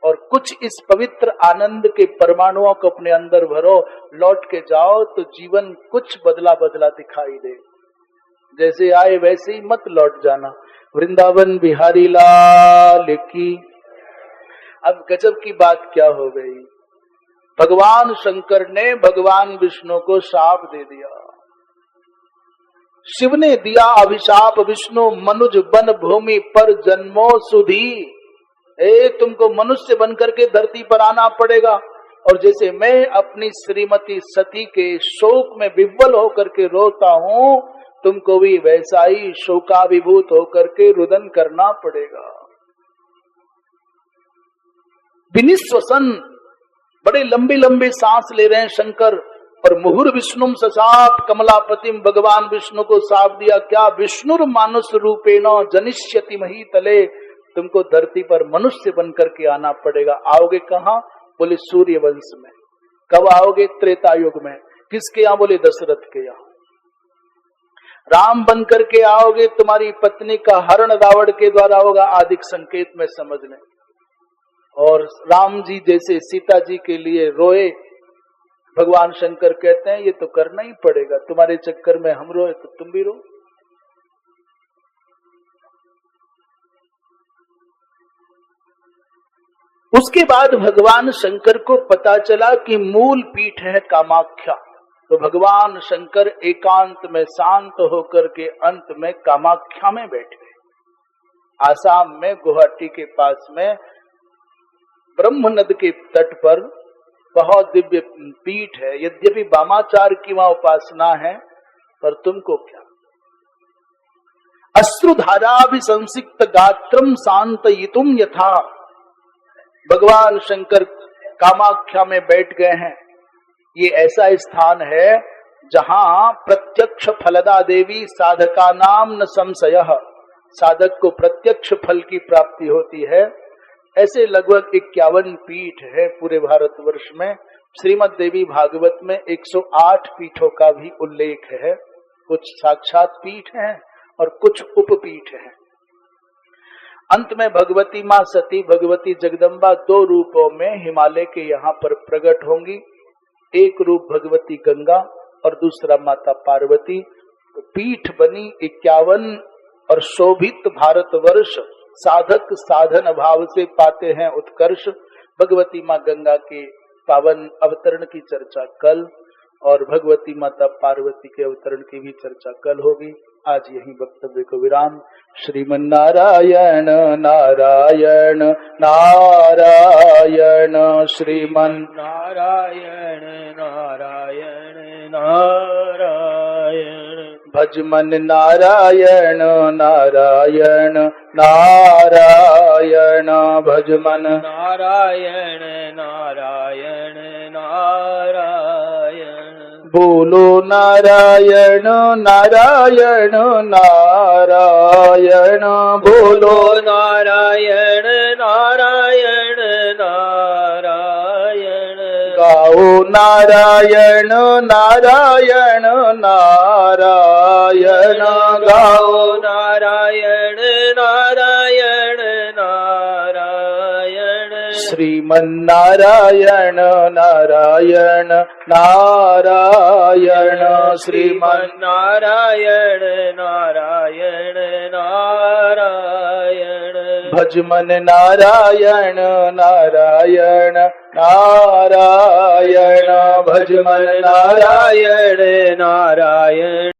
और कुछ इस पवित्र आनंद के परमाणुओं को अपने अंदर भरो। लौट के जाओ तो जीवन कुछ बदला बदला दिखाई दे, जैसे आए वैसे ही मत लौट जाना। वृंदावन बिहारी लाल की। अब गजब की बात क्या हो गई, भगवान शंकर ने भगवान विष्णु को शाप दे दिया। शिव ने दिया अभिशाप, विष्णु मनुज बन भूमि पर जन्मो सुधी। तुमको मनुष्य बनकर के धरती पर आना पड़ेगा, और जैसे मैं अपनी श्रीमती सती के शोक में विह्वल होकर के रोता हूं, तुमको भी वैसा ही शोकाभिभूत होकर के रुदन करना पड़ेगा। विनिश्वसन, बड़े लंबे लंबे सांस ले रहे हैं शंकर, और मुहुर विष्णुम ससाप कमलापतिम, भगवान विष्णु को साप दिया, क्या विष्णुर मानुष रूपेण जनिष्यति मही तले, तुमको धरती पर मनुष्य बन करके आना पड़ेगा। आओगे कहाँ? बोले सूर्य वंश में। कब आओगे? त्रेता युग में। किसके यहाँ? बोले दशरथ के यहाँ। राम बन करके आओगे, तुम्हारी पत्नी का हरण रावण के द्वारा होगा, आदिक संकेत में समझ लें। और राम जी जैसे सीता जी के लिए रोए, भगवान शंकर कहते हैं ये तो करना ही पड़ेगा, तुम्हारे चक्कर में हम रोए तो तुम भी रो। उसके बाद भगवान शंकर को पता चला कि मूल पीठ है कामाख्या, तो भगवान शंकर एकांत में शांत होकर के अंत में कामाख्या में बैठ गए। आसाम में गुवाहाटी के पास में ब्रह्म नद के तट पर बहुत दिव्य पीठ है। यद्यपि वामाचार की वहां उपासना है, पर तुमको क्या? अश्रुधाराभिसंसिक्त गात्रम शांतयितुम यथा, भगवान शंकर कामाख्या में बैठ गए हैं। ये ऐसा स्थान है जहां प्रत्यक्ष फलदा देवी साधका नाम न संशय, साधक को प्रत्यक्ष फल की प्राप्ति होती है। ऐसे लगभग 51 पीठ है पूरे भारतवर्ष में। श्रीमद् देवी भागवत में 108 पीठों का भी उल्लेख है। कुछ साक्षात पीठ हैं और कुछ उपपीठ हैं। अंत में भगवती माँ सती, भगवती जगदम्बा दो रूपों में हिमालय के यहाँ पर प्रकट होंगी। एक रूप भगवती गंगा और दूसरा माता पार्वती। तो पीठ बनी 51 और शोभित भारतवर्ष साधक साधन भाव से पाते हैं उत्कर्ष। भगवती माँ गंगा के पावन अवतरण की चर्चा कल, और भगवती माता पार्वती के अवतरण की भी चर्चा कल होगी। आज यही वक्तव्य को विराम। श्रीमन नारायण नारायण नारायण, श्रीमन नारायण नारायण नारायण, भजमन नारायण नारायण नारायण, भजमन नारायण नारायण नारायण। बोलो नारायण नारायण नारायण, बोलो नारायण नारायण नारायण। गाओ नारायण नारायण नारायण, गाओ नारायण नारायण नारायण। श्रीमन नारायण नारायण नारायण, श्रीमन नारायण नारायण नारायण। भजमन नारायण नारायण नारायण, भजमन नारायण नारायण